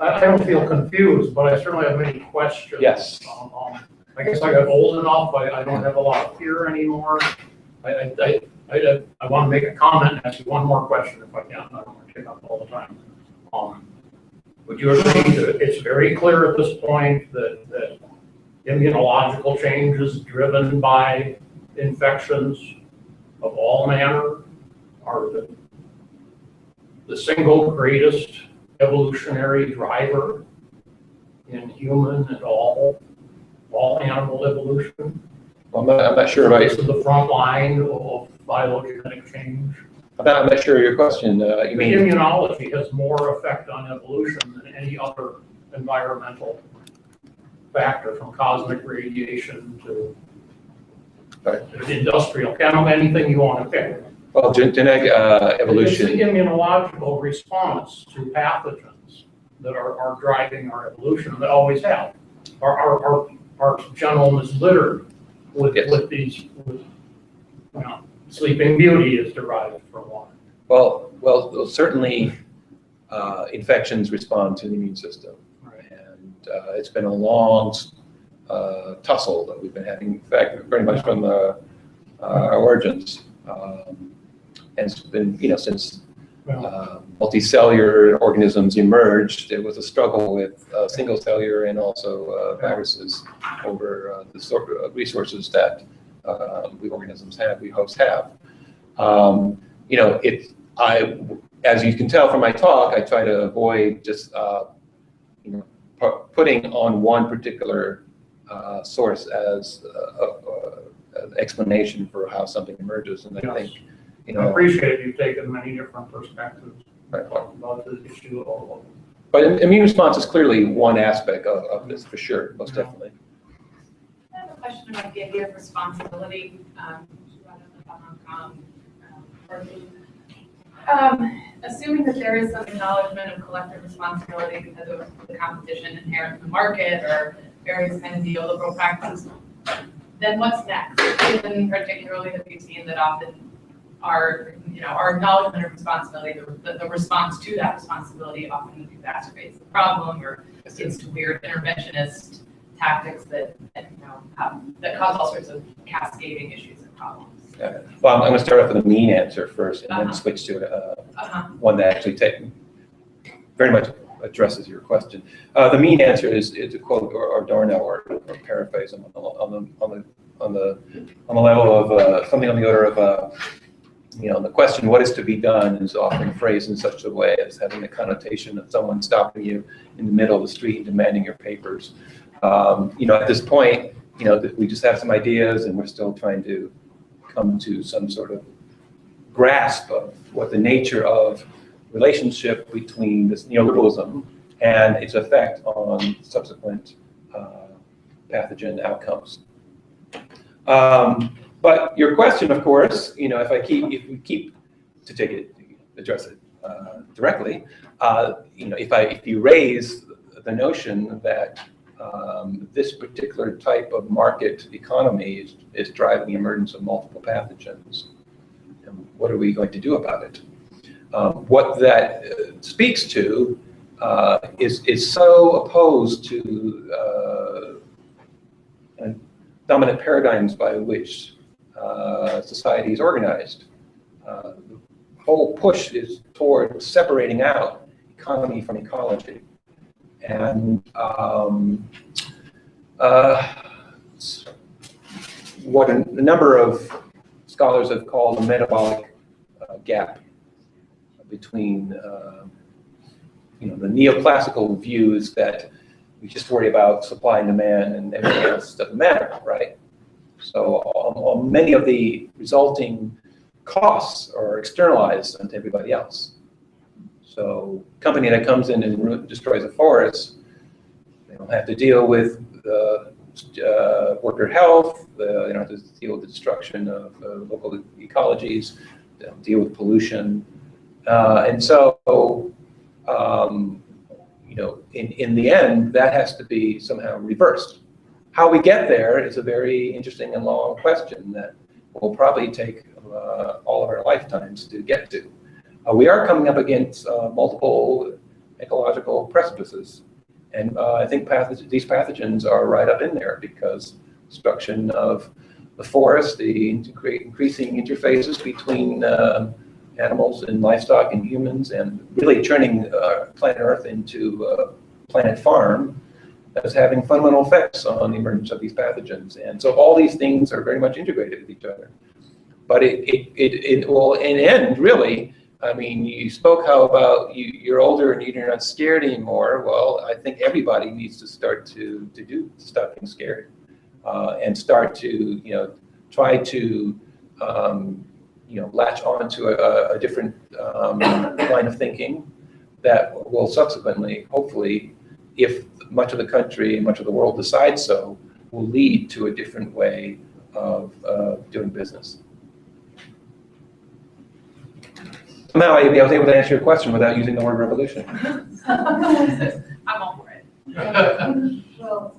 I don't feel confused, but I certainly have many questions. Yes. I guess I got old enough. I don't have a lot of fear anymore. I want to make a comment and ask you one more question if I can. I don't want to take up all the time. Would you agree that it's very clear at this point that immunological change is driven by infections of all manner? Are the single greatest evolutionary driver in human and all animal evolution? Well, I'm not sure about this is the front line of phylogenetic change. I'm not sure of your question. You mean immunology has more effect on evolution than any other environmental factor, from cosmic radiation to industrial, anything you want to pick. Well, genetic evolution. It's the immunological response to pathogens that are driving our evolution, that always have. Our genome is littered with these. Sleeping Beauty is derived from one. Well, certainly infections respond to the immune system, and it's been a long tussle that we've been having. In fact, very much from our origins. And it's been, since multicellular organisms emerged, there was a struggle with single cellular and also viruses over the sort of resources that we organisms have, we hosts have. As you can tell from my talk, I try to avoid just putting on one particular source as an explanation for how something emerges, and I think. I appreciate you've taken many different perspectives about the issue. But immune response is clearly one aspect of this, for sure, most definitely. I have a question about the idea of responsibility. Assuming that there is some acknowledgement of collective responsibility because of the competition inherent in the market or various kinds of neoliberal practices, then what's next? Given particularly that we've seen that often our acknowledgement of responsibility, the response to that responsibility often exacerbates the problem or leads to weird interventionist tactics that cause all sorts of cascading issues and problems. Yeah. Well, I'm going to start off with a mean answer first, and then switch to one that actually very much addresses your question. The mean answer is to quote Adorno or paraphrase him on the level of something on the order of the question, what is to be done, is often phrased in such a way as having the connotation of someone stopping you in the middle of the street and demanding your papers. At this point, we just have some ideas and we're still trying to come to some sort of grasp of what the nature of relationship between this neoliberalism and its effect on subsequent pathogen outcomes. But your question, of course, if we keep to address it directly, if you raise the notion that this particular type of market economy is driving the emergence of multiple pathogens, and what are we going to do about it? What that speaks to is so opposed to dominant paradigms by which society is organized. The whole push is toward separating out economy from ecology. And what a number of scholars have called a metabolic gap between the neoclassical views that we just worry about supply and demand and everything else doesn't matter, right? So many of the resulting costs are externalized onto everybody else. So a company that comes in and destroys a forest, they don't have to deal with worker health, they don't have to deal with the destruction of local ecologies, they don't deal with pollution. And so, in the end, that has to be somehow reversed. How we get there is a very interesting and long question that will probably take all of our lifetimes to get to. We are coming up against multiple ecological precipices, and I think these pathogens are right up in there because destruction of the forest, the increasing interfaces between animals and livestock and humans, and really turning planet Earth into a planet farm, is having fundamental effects on the emergence of these pathogens. And so all these things are very much integrated with each other. But it will, in the end, really, I mean, you spoke how about you're older and you're not scared anymore. Well, I think everybody needs to start to stop being scared and start to, try to, latch on to a different line of thinking that will subsequently, hopefully, if much of the country and much of the world decides so, will lead to a different way of doing business. Somehow I was able to answer your question without using the word revolution. I'm all for it. Well,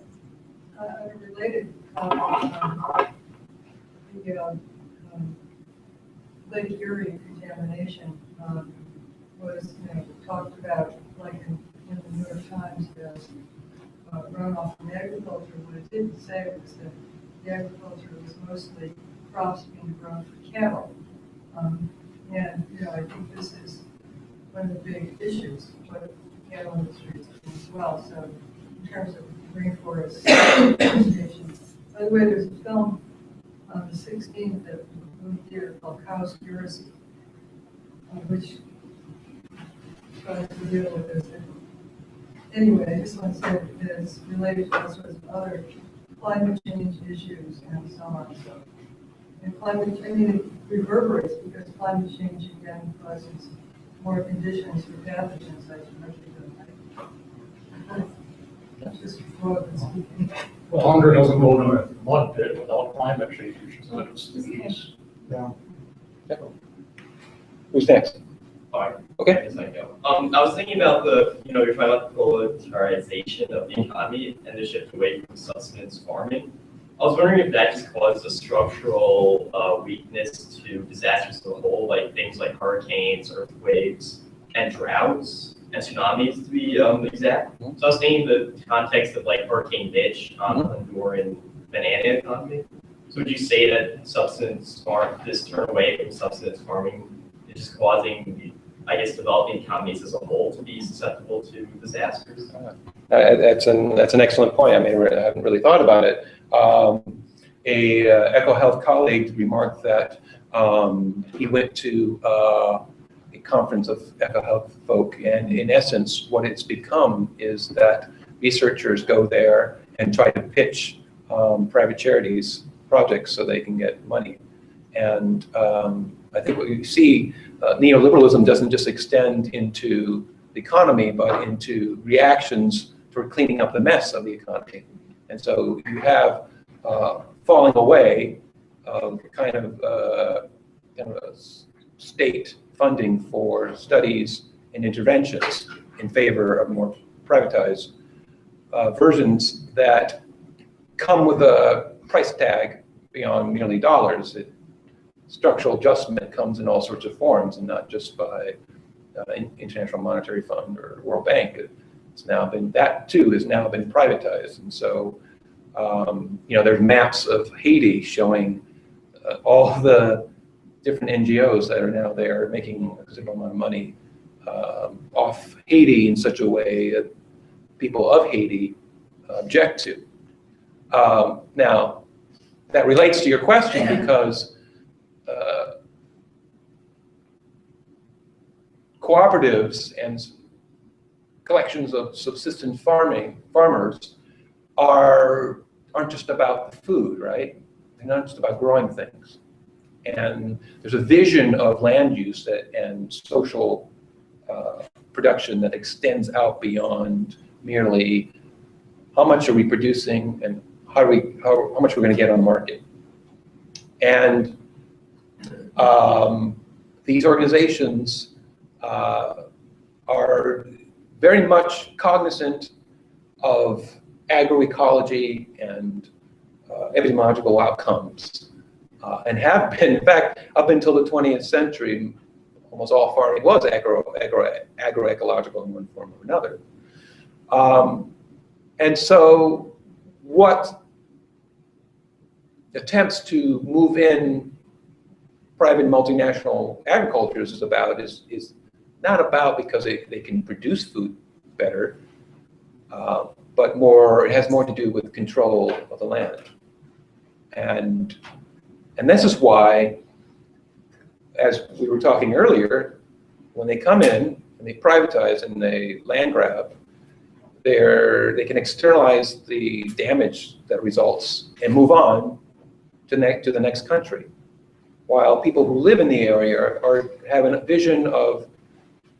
a related comment, the Lake Erie contamination was talked about like in the New York Times as runoff from agriculture. What it didn't say was that the agriculture was mostly crops being grown for cattle. And I think this is one of the big issues for the cattle industry as well. So in terms of rainforest deforestation. By the way, there's a film on the 16th at the movie theater called Cowspiracy, which tries to deal with this. Anyway, I just want to say that it's related to all sorts of other climate change issues and so on. So, and climate, it reverberates because climate change again causes more conditions for pathogens, as you mentioned. Just broadly speaking. Well, hunger doesn't go to a mud pit without climate change. So it's, yeah. Who's next? Fine. Okay. I guess I go. I was thinking about you're talking about the proletarization of the economy and the shift away from subsistence farming. I was wondering if that just caused a structural weakness to disasters as a whole, like things like hurricanes, earthquakes, and droughts, and tsunamis to be exact. So I was thinking the context of like Hurricane Mitch on the Honduran banana economy. So would you say that this turn away from subsistence farming is just causing, I guess, developing economies as a whole to be susceptible to disasters? That's an excellent point. I mean, I haven't really thought about it. A EcoHealth colleague remarked that he went to a conference of EcoHealth folk, and in essence, what it's become is that researchers go there and try to pitch private charities projects so they can get money. And I think what you see, neoliberalism doesn't just extend into the economy, but into reactions for cleaning up the mess of the economy. And so you have falling away of kind of a state funding for studies and interventions in favor of more privatized versions that come with a price tag beyond merely dollars. Structural adjustment comes in all sorts of forms, and not just by International Monetary Fund or World Bank. It's now been, that too has now been privatized. And so, there's maps of Haiti showing all the different NGOs that are now there making a considerable amount of money off Haiti in such a way that people of Haiti object to. Now, that relates to your question because cooperatives and collections of subsistence farmers aren't just about the food, right? They're not just about growing things. And there's a vision of land use and social production that extends out beyond merely how much are we producing and how much we're going to get on the market. And these organizations are very much cognizant of agroecology and epidemiological outcomes, and have been, in fact, up until the 20th century, almost all farming was agroecological in one form or another. And so what attempts to move in private multinational agricultures is about is not about because they can produce food better, but it has more to do with control of the land. And this is why, as we were talking earlier, when they come in and they privatize and they land grab, they can externalize the damage that results and move on to the next country. While people who live in the area have a vision of,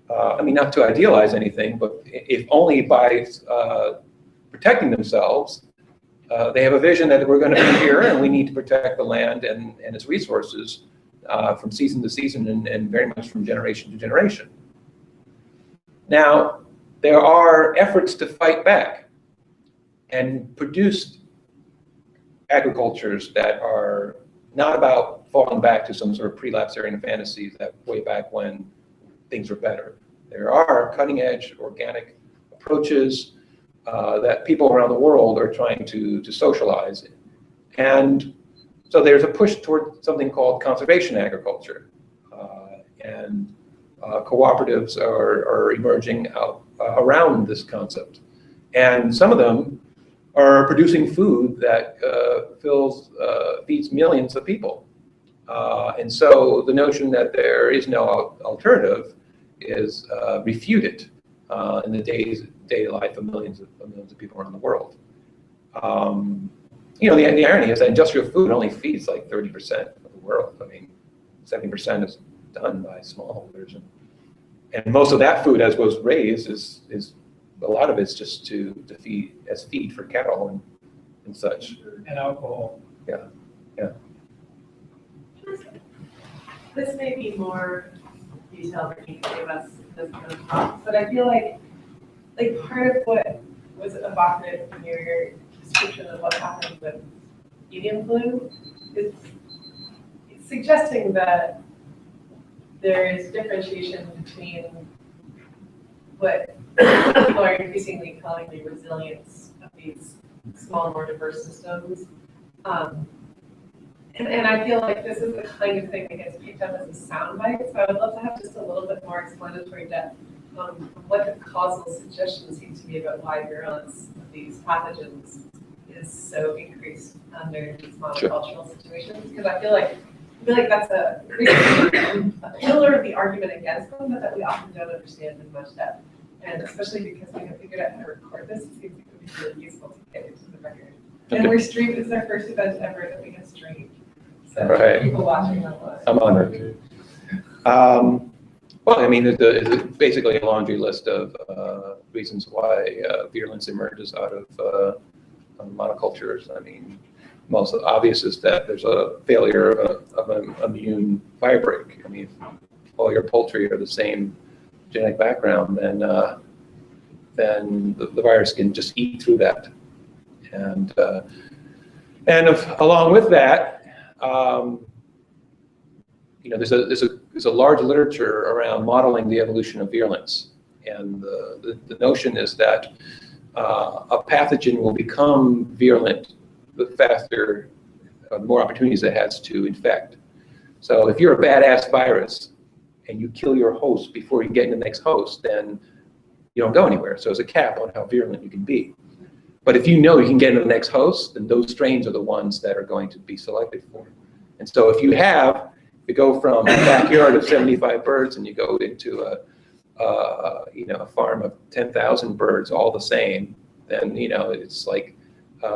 not to idealize anything, but if only by protecting themselves, they have a vision that we're going to be here and we need to protect the land and its resources from season to season and very much from generation to generation. Now, there are efforts to fight back and produce agricultures that are not about falling back to some sort of prelapsarian fantasies that way back when things were better. There are cutting-edge organic approaches that people around the world are trying to socialize. And so there's a push toward something called conservation agriculture. And cooperatives are emerging out around this concept. And some of them are producing food that feeds millions of people. And so the notion that there is no alternative is refuted in the daily life of millions of people around the world. The irony is that industrial food only feeds like 30% of the world. 70% is done by smallholders, and most of that food, as was raised, is a lot of it's just to feed as feed for cattle and such. And alcohol. Yeah. This may be more detailed than you can give us this kind of talk, but I feel like part of what was evocative in your description of what happened with avian flu is suggesting that there is differentiation between what people are increasingly calling the resilience of these small, more diverse systems. And I feel like this is the kind of thing that gets picked up as a soundbite, so I would love to have just a little bit more explanatory depth on what the causal suggestions seem to be about why virulence of these pathogens is so increased under these monocultural situations, because I feel like that's a pillar of the argument against them, but that we often don't understand in much depth. And especially because we have figured out how to record this, it seems like it would be really useful to get into the record. And we're streamed, it's our first event ever that we have streamed. So right. people watching online. I'm honored. Well, I mean, it's basically a laundry list of reasons why virulence emerges out of monocultures. I mean, most obvious is that there's a failure of an immune firebreak. I mean, if all your poultry are the same genetic background, then the virus can just eat through that. And along with that, there's a large literature around modeling the evolution of virulence, and the notion is that a pathogen will become virulent the faster, the more opportunities it has to infect. So if you're a badass virus and you kill your host before you get in the next host, then you don't go anywhere. So there's a cap on how virulent you can be. But if you know you can get into the next host, then those strains are the ones that are going to be selected for. And so if you go from a backyard of 75 birds and you go into a farm of 10,000 birds, all the same, then it's like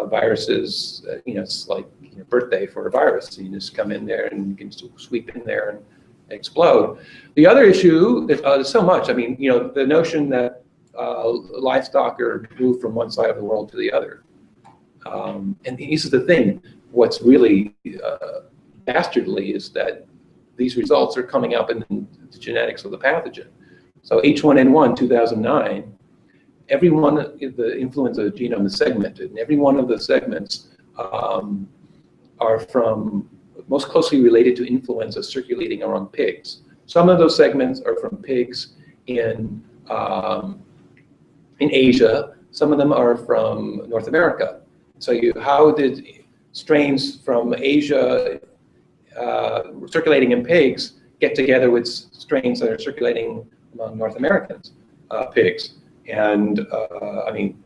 viruses. It's like birthday for a virus. You just come in there and you can sweep in there and explode. The other issue is so much. I mean, the notion that livestock are moved from one side of the world to the other. And this is the thing. What's really dastardly is that these results are coming up in the genetics of the pathogen. So H1N1 2009, every one of the influenza genome is segmented, and every one of the segments are from most closely related to influenza circulating around pigs. Some of those segments are from pigs in Asia. Some of them are from North America. So how did strains from Asia circulating in pigs get together with strains that are circulating among North Americans, pigs? And I mean,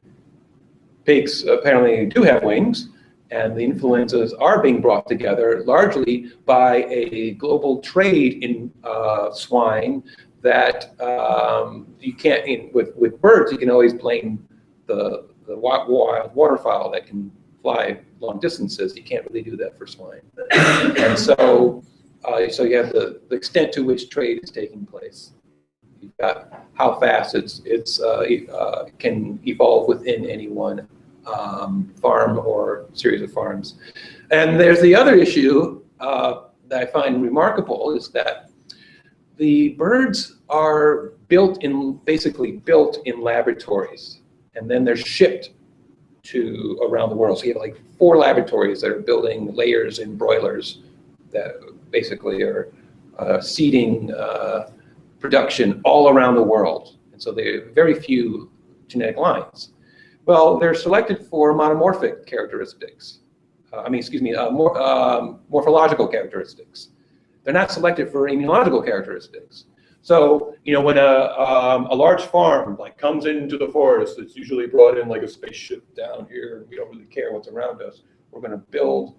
pigs apparently do have wings, and the influenzas are being brought together largely by a global trade in swine that you can't, with birds, you can always blame the wild waterfowl that can fly long distances. You can't really do that for swine. And so you have the extent to which trade is taking place. You've got how fast it can evolve within any one farm or series of farms. And there's the other issue that I find remarkable is that the birds are basically built in laboratories, and then they're shipped to around the world. So you have like 4 laboratories that are building layers in broilers that basically are seeding production all around the world. And so there are very few genetic lines. Well, they're selected for monomorphic characteristics. Morphological characteristics. They're not selected for immunological characteristics. So, when a large farm comes into the forest, it's usually brought in like a spaceship down here, and we don't really care what's around us. We're going to build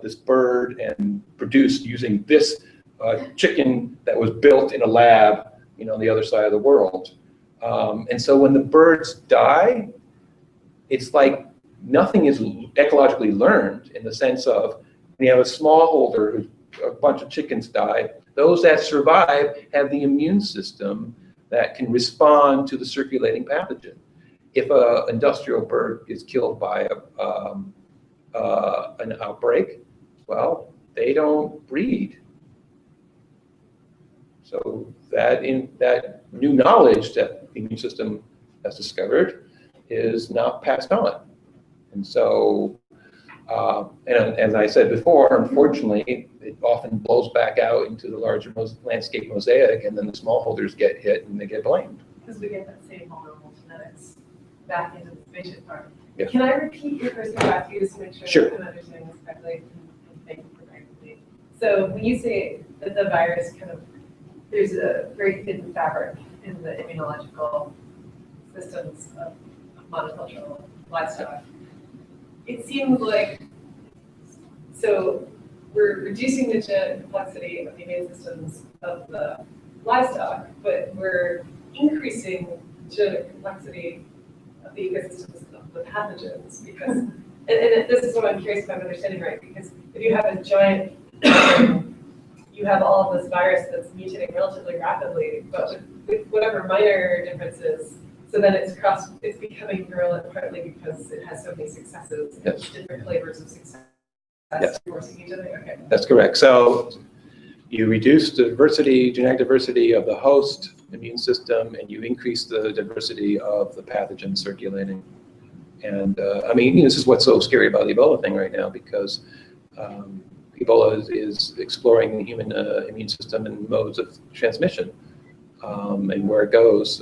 this bird and produce using this chicken that was built in a lab, on the other side of the world. And so when the birds die, it's like nothing is ecologically learned, in the sense of when you have a smallholder, a bunch of chickens die, those that survive have the immune system that can respond to the circulating pathogen. If an industrial bird is killed by an outbreak, well, they don't breed. So that new knowledge that the immune system has discovered is not passed on. And so, and as I said before, unfortunately, it often blows back out into the larger landscape mosaic, and then the smallholders get hit and they get blamed. Because we get that same vulnerable genetics back into the spaceship farm. Yes. Can I repeat your first thing back to you just to make sure I'm understanding this correctly? And thank you for bearing with me. So when you say that the virus there's a very thin fabric in the immunological systems of monocultural livestock, it seems like, so we're reducing the genetic complexity of the immune systems of the livestock, but we're increasing genetic complexity of the ecosystems of the pathogens, because, and this is what I'm curious if I'm understanding right, because if you have a giant, you have all of this virus that's mutating relatively rapidly, but with whatever minor differences, so then it's becoming virulent partly because it has so many successes, Yes. different flavors of success. Yes. Forcing each other. Okay. That's correct. So you reduce the diversity, genetic diversity of the host immune system, and you increase the diversity of the pathogen circulating. And I mean, this is what's so scary about the Ebola thing right now, because Ebola is exploring the human immune system and modes of transmission, and where it goes.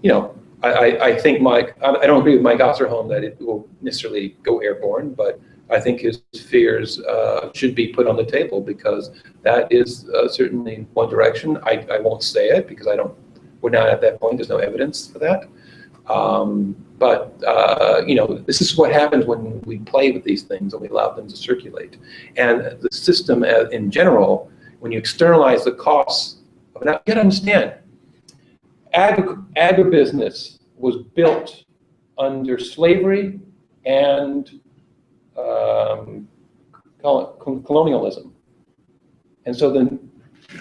You know, I think I don't agree with Mike Osterholm that it will necessarily go airborne, but I think his fears should be put on the table, because that is certainly one direction. I won't say it because we're not at that point. There's no evidence for that. But you know, this is what happens when we play with these things and we allow them to circulate. And the system in general, when you externalize the costs of it, now you gotta understand, agribusiness was built under slavery and colonialism. And so then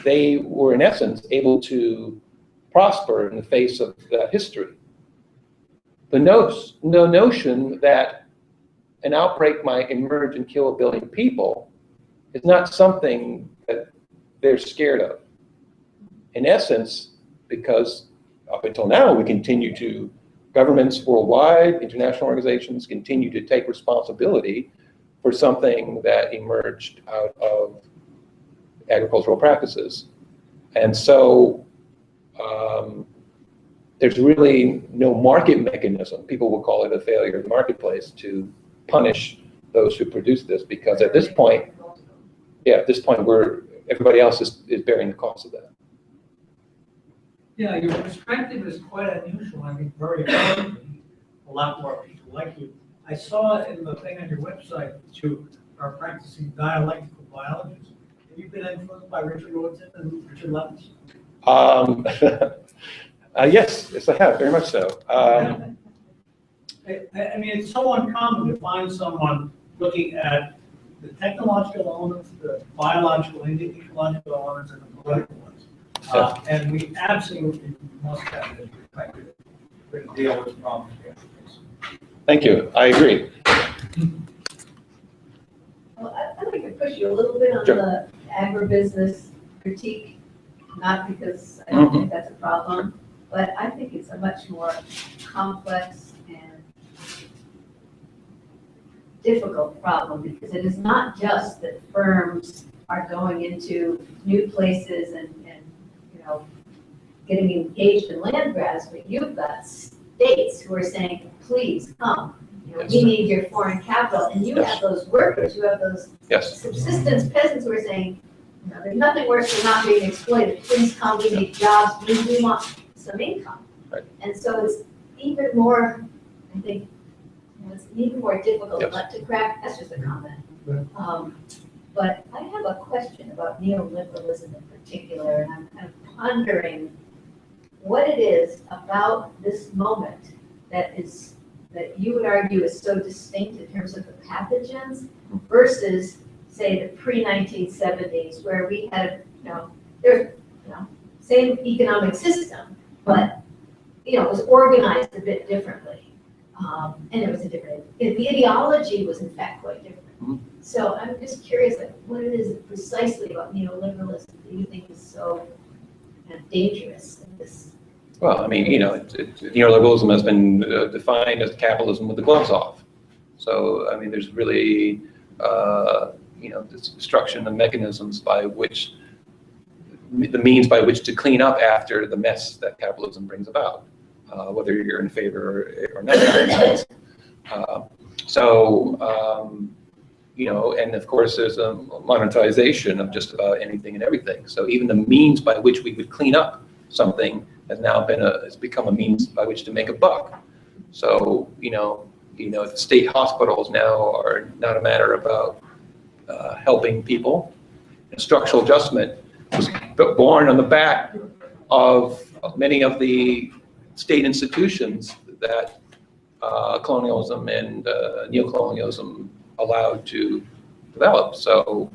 they were, in essence, able to prosper in the face of that history. The notion that an outbreak might emerge and kill 1 billion people is not something that they're scared of. In essence, because up until now, governments worldwide, international organizations continue to take responsibility for something that emerged out of agricultural practices. And so there's really no market mechanism. People will call it a failure of the marketplace to punish those who produce this, because at this point, everybody else is bearing the cost of that. Yeah, your perspective is quite unusual. I think very importantly, a lot more people like you. I saw in the thing on your website that you are practicing dialectical biologists. Have you been influenced by Richard Rorty and Richard Levins? Yes, I have, very much so. I mean, it's so uncommon to find someone looking at the technological elements, the biological and the ecological elements, and the political ones. And we absolutely must have this perspective to deal with problems. Thank you, I agree. Well, I'd like to push you a little bit on Sure. the agribusiness critique, not because I don't think that's a problem, but I think it's a much more complex and difficult problem, because it is not just that firms are going into new places and you know, getting engaged in land grabs, but you've got states who are saying, please come. You know, we need your foreign capital, and you have those workers, you have those subsistence peasants who are saying, you know, there's nothing worse than not being exploited. Please come, we need jobs, we want some income. Right. And so it's even more, I think, you know, it's even more difficult nut to crack. That's just a comment. But I have a question about neoliberalism in particular, and I'm kind of pondering what it is about this moment that you would argue is so distinct in terms of the pathogens versus, say, the pre-1970s, where we had, same economic system, but, it was organized a bit differently. And it was a different, the ideology was in fact quite different. So I'm just curious, like, what it is precisely about neoliberalism that you think is so dangerous in this? Well, I mean, neoliberalism has been defined as capitalism with the gloves off. So, I mean, there's really, this destruction of mechanisms by which, the means by which to clean up after the mess that capitalism brings about, whether you're in favor or not. And of course, there's a monetization of just about anything and everything. So even the means by which we would clean up something has now has become a means by which to make a buck. So, state hospitals now are not a matter about helping people. And structural adjustment was born on the back of many of the state institutions that colonialism and neocolonialism allowed to develop. So,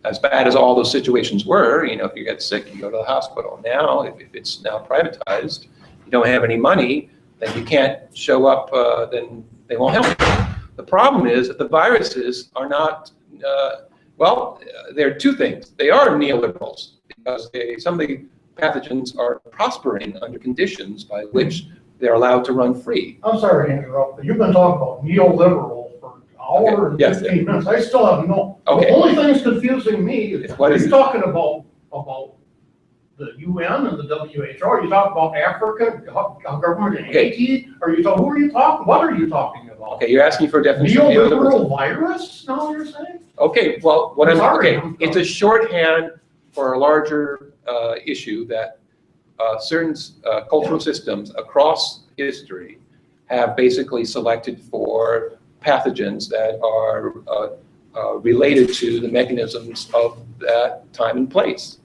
as bad as all those situations were, you know, if you get sick, you go to the hospital. Now, if it's now privatized, you don't have any money, then you can't show up, then they won't help you. The problem is that the viruses are not, there are two things. They are neoliberals because some of the pathogens are prospering under conditions by which they're allowed to run free. I'm sorry to interrupt, but you've been talking about neoliberal for an hour and 15 minutes. I still have no. Okay. The only thing that's confusing me is What is you're it? talking about the UN and the WHO. Are you talking about Africa, government and Haiti? Are you talking? Who are you talking? What are you talking about? Okay, you're asking for a definition of Neoliberal neoliberalism. virus? No, you're saying? Okay, well, I'm sorry. it's a shorthand for a larger issue that certain cultural systems across history have basically selected for pathogens that are related to the mechanisms of that time and place.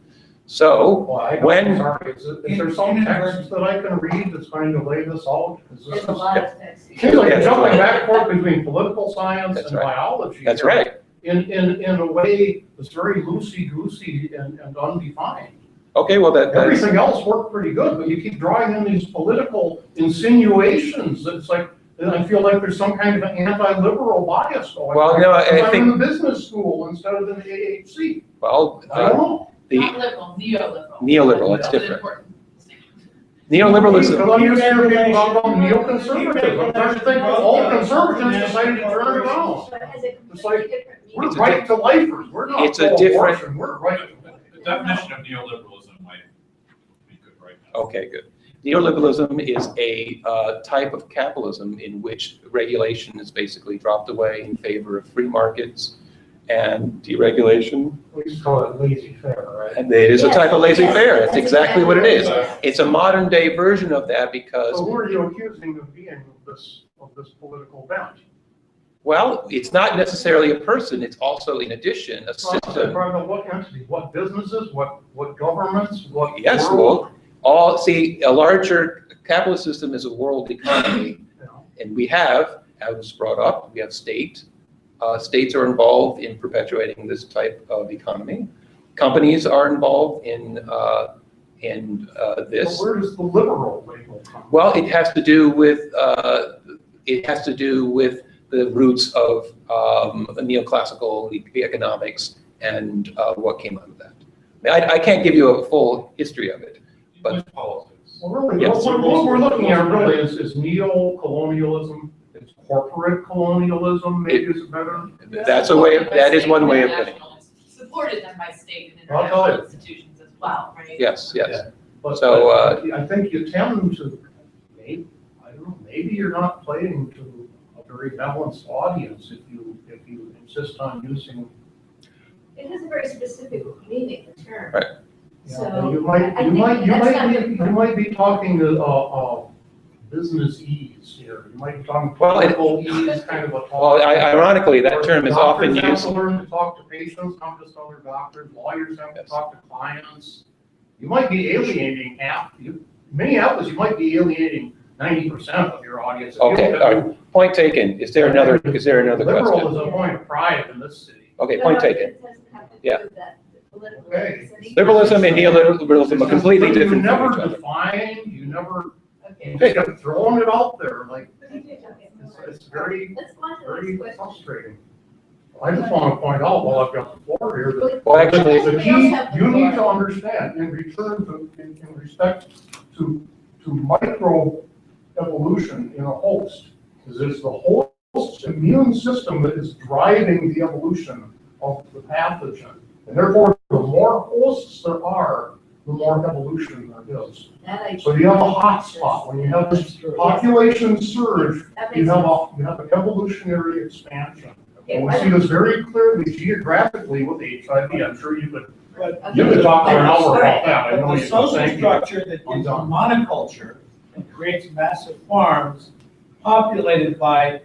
So I'm sorry, is there some text that I can read that's going to lay this out? There's a lot of text. It seems like you're jumping back and forth between political science That's and right. biology. That's here right. In a way that's very loosey-goosey and undefined. Okay, well that's Everything else worked pretty good, but you keep drawing in these political insinuations. It's like, and I feel like there's some kind of an anti-liberal bias going on. Well, no, I I'm think- in the business school instead of in the AHC. well I don't know. Not liberal, neoliberal. Neoliberal, it's That's an different. important distinction. Neoliberalism. Because I'm used to hearing people talk about neoconservatism. I'm starting to think all conservatives decided to turn it around. But it has a It's like, completely different We're meaning. It's a right to lifers. We're not it's a pro different- abortion. We're right to The definition of neoliberalism might be good right now. Okay, good. Neoliberalism is a type of capitalism in which regulation is basically dropped away in favor of free markets and deregulation. We used to call it laissez-faire, right? And it is a type of laissez-faire. That's That's exactly what it is. exactly It's a modern day version of that So because, who are you accusing of being of this political bent? well, it's not necessarily a person. It's also, in addition, a system. What entity, what businesses, what governments, what? Yes, world? well, a larger capitalist system is a world economy. You know, And we have, as was brought up, we have state. States are involved in perpetuating this type of economy. Companies are involved in this. But where does the liberal label come? Well, it has to do with the roots of neoclassical economics and what came out of that. I can't give you a full history of it. But- It's politics. Well, really, Yes. what we're looking at really is neo-colonialism, it's corporate colonialism, maybe is better. That's a way. That is one way of putting it. Supported them by state and I'll tell you. international institutions as well, right? Yes, yes. But So, I think you tend to, I don't know, maybe you're not playing to a very balanced audience if you insist on using. It has a very specific meaning, the term. Right. Yeah, So, you might I think that's not be talking to business ease here. You might be talking Well, it- political ease, kind of a talk. Well, ironically, that term is often Doctors have used. to learn to talk to patients, not just other doctors. Lawyers have to Yes. talk to clients. You might be alienating Minneapolis, you might be alienating 90% of your audience. If you Okay, look all at right. Point taken. Is there another question? Liberal is a point of pride in this city. Okay, No, point no, taken. it doesn't have to do Yeah. with that, the political. Okay. reasoning. Liberalism and neoliberalism are completely You different never from each other. define, you never, Okay. you just kept throwing it out there, like, Okay, no worries. it's very, Let's go on to the very next question. frustrating. I just want to point out while I've got the floor here, that Well, actually, the Somebody key, else have the you need to floor. understand, in return to, in respect to micro evolution in a host, is it's the host's immune system that is driving the evolution of the pathogen. And therefore, the more hosts there are, the more evolution there is. That I- So you have a hot spot. When you have this population surge, That you makes have an evolutionary expansion. Okay, And we why see don't- this very clearly geographically with HIV. I'm sure you could But you could talk for an hour about Right. that. I know The you. social Thank you. structure that I'm is done. monoculture and creates massive farms populated by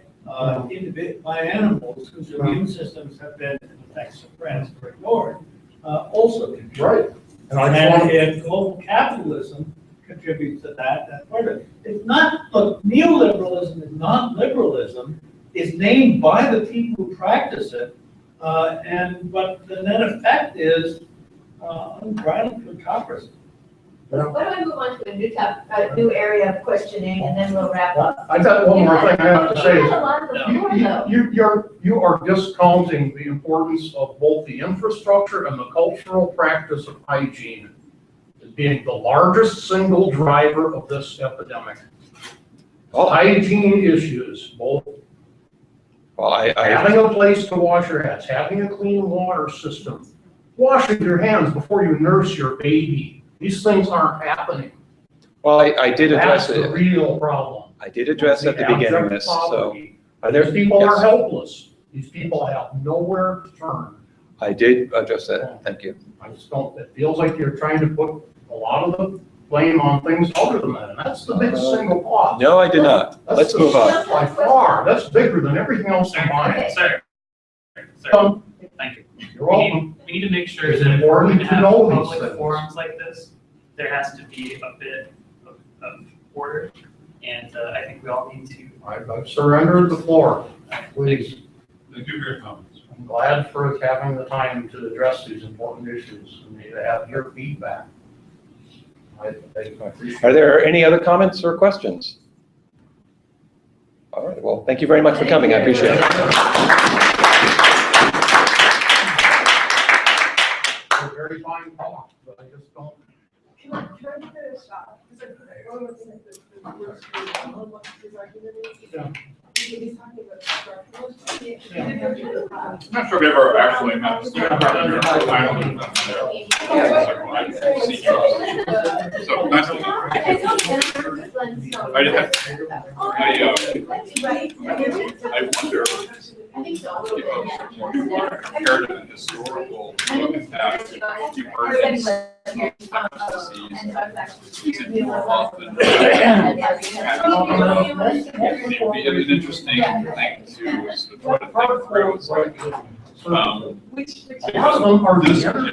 by animals whose immune systems have been in effect suppressed or ignored, also contributes. Right. And I just want And global capitalism contributes to that part of it. It's not, look, neoliberalism is not liberalism, it's named by the people who practice it, But the net effect is unbridled plutocracy. Why don't I move on to a new area of questioning, and then we'll wrap up. I got one more thing I have to say. You had a lot before, though. You are discounting the importance of both the infrastructure and the cultural practice of hygiene as being the largest single driver of this epidemic. Hygiene issues, both having a place to wash your hands, having a clean water system, washing your hands before you nurse your baby. These things aren't happening. Well, I did address That's the it. real problem. I did address at the beginning of this, so. These people are Yes. helpless. These people have nowhere to turn. I did address that, thank you. I just don't, it feels like you're trying to put a lot of the blame on things other than that, and that's the big single cause. No, I did not. That's Let's the- move on. By far, that's bigger than everything else combined. Sir, thank you. You're welcome. We need to make sure It's that if we're important going to to have know these public things. forums like this, there has to be a bit of order. And I think we all need to. I've surrendered the floor. Please, Thank you for your comments. I'm glad for having the time to address these important issues and to have your feedback. I appreciate Are there any other comments or questions? All right, well, thank you very much for coming, I appreciate it. a very fine talk, but I just don't. Can I finish that? Because one of the things that the worst on what his argument is. Yeah. He's talking about structuralism. I'm not sure if we ever actually met. So nice to meet you. I wonder if more comparative and historical look at the emergence of disease more often. An interesting thing too is to try to think through is like,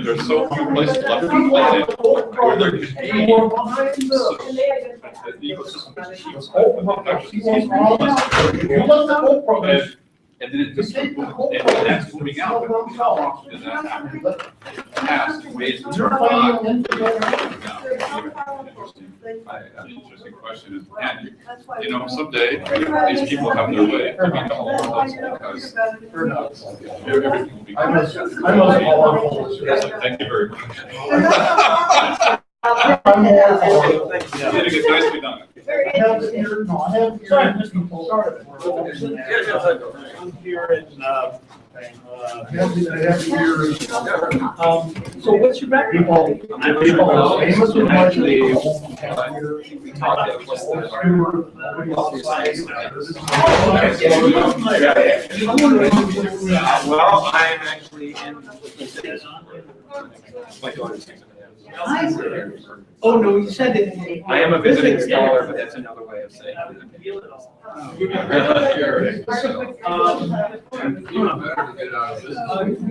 there's so few places left on the planet where there could be the ecosystem just keeps infectious disease. And then it just, and that's moving out. And that happened in the past in ways that are not. Interesting question. And, you know, someday these people have their way. I mean, the whole world does, because everything will be. I must all. Thank you very much. I'm more for it. You did a good, nicely done. I have here, no, I have here. Sorry, Mr. I'm here in, I have here. so what's your background? People are famous in my Actually, city. we talked about what's the. Well, I'm actually in. My daughter's. Oh, no, you said it. I am a visiting scholar, but that's another way of saying it. Feel it all. Sure.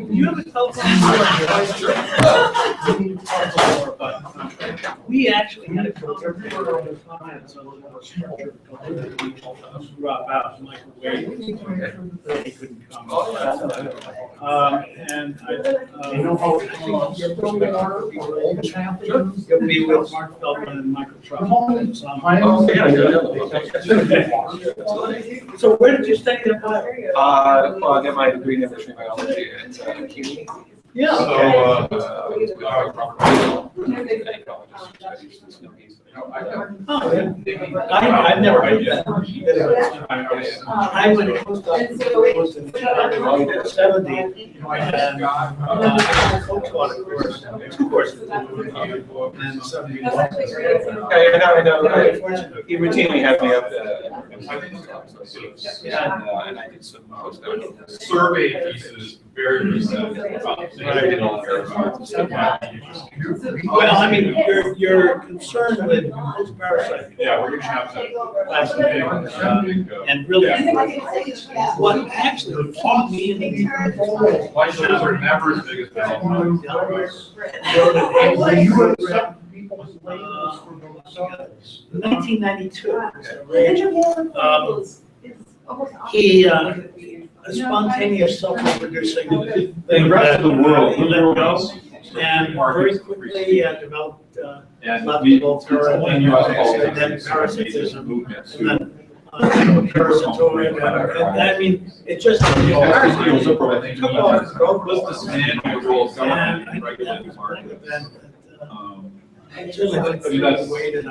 You have a telephone? We actually had a conversation drop out, microwave. He couldn't come. And You know how old champions? it'll be with Mark Feldman and Michael Trump. Oh, yeah. So where did you study that? Well, I got my degree in evolutionary biology at CUNY. Yeah. I've never heard that. I went close to in the 70s. Two courses. And 71. I know. He routinely had me up and I did some postdoc. Survey pieces, very recent about things we didn't care about. Well, I mean, you're concerned with host parasites. Yeah, we're gonna have to. And really, what actually caught me in the My shows are never as big as Belmont. You would accept people's labels for themselves. 1992. He a spontaneous self-reproducing In thing. the rest of the world, You let liberal go, is and very quickly developed and left we, both it's only in US politics, and then it's parasitism, movement and to. then parasitoid, and I mean, it just. Ours feels liberal, I think, Took off, growth was the man who role of government and And regulated markets. It's really good for I mean, that's-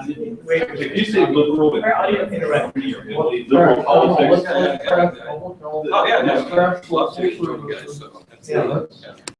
you waited. If you say liberal in Our audio- Germany or Italy, liberal politics. Oh, yeah, no, love to work with you guys, so. Yeah, that's-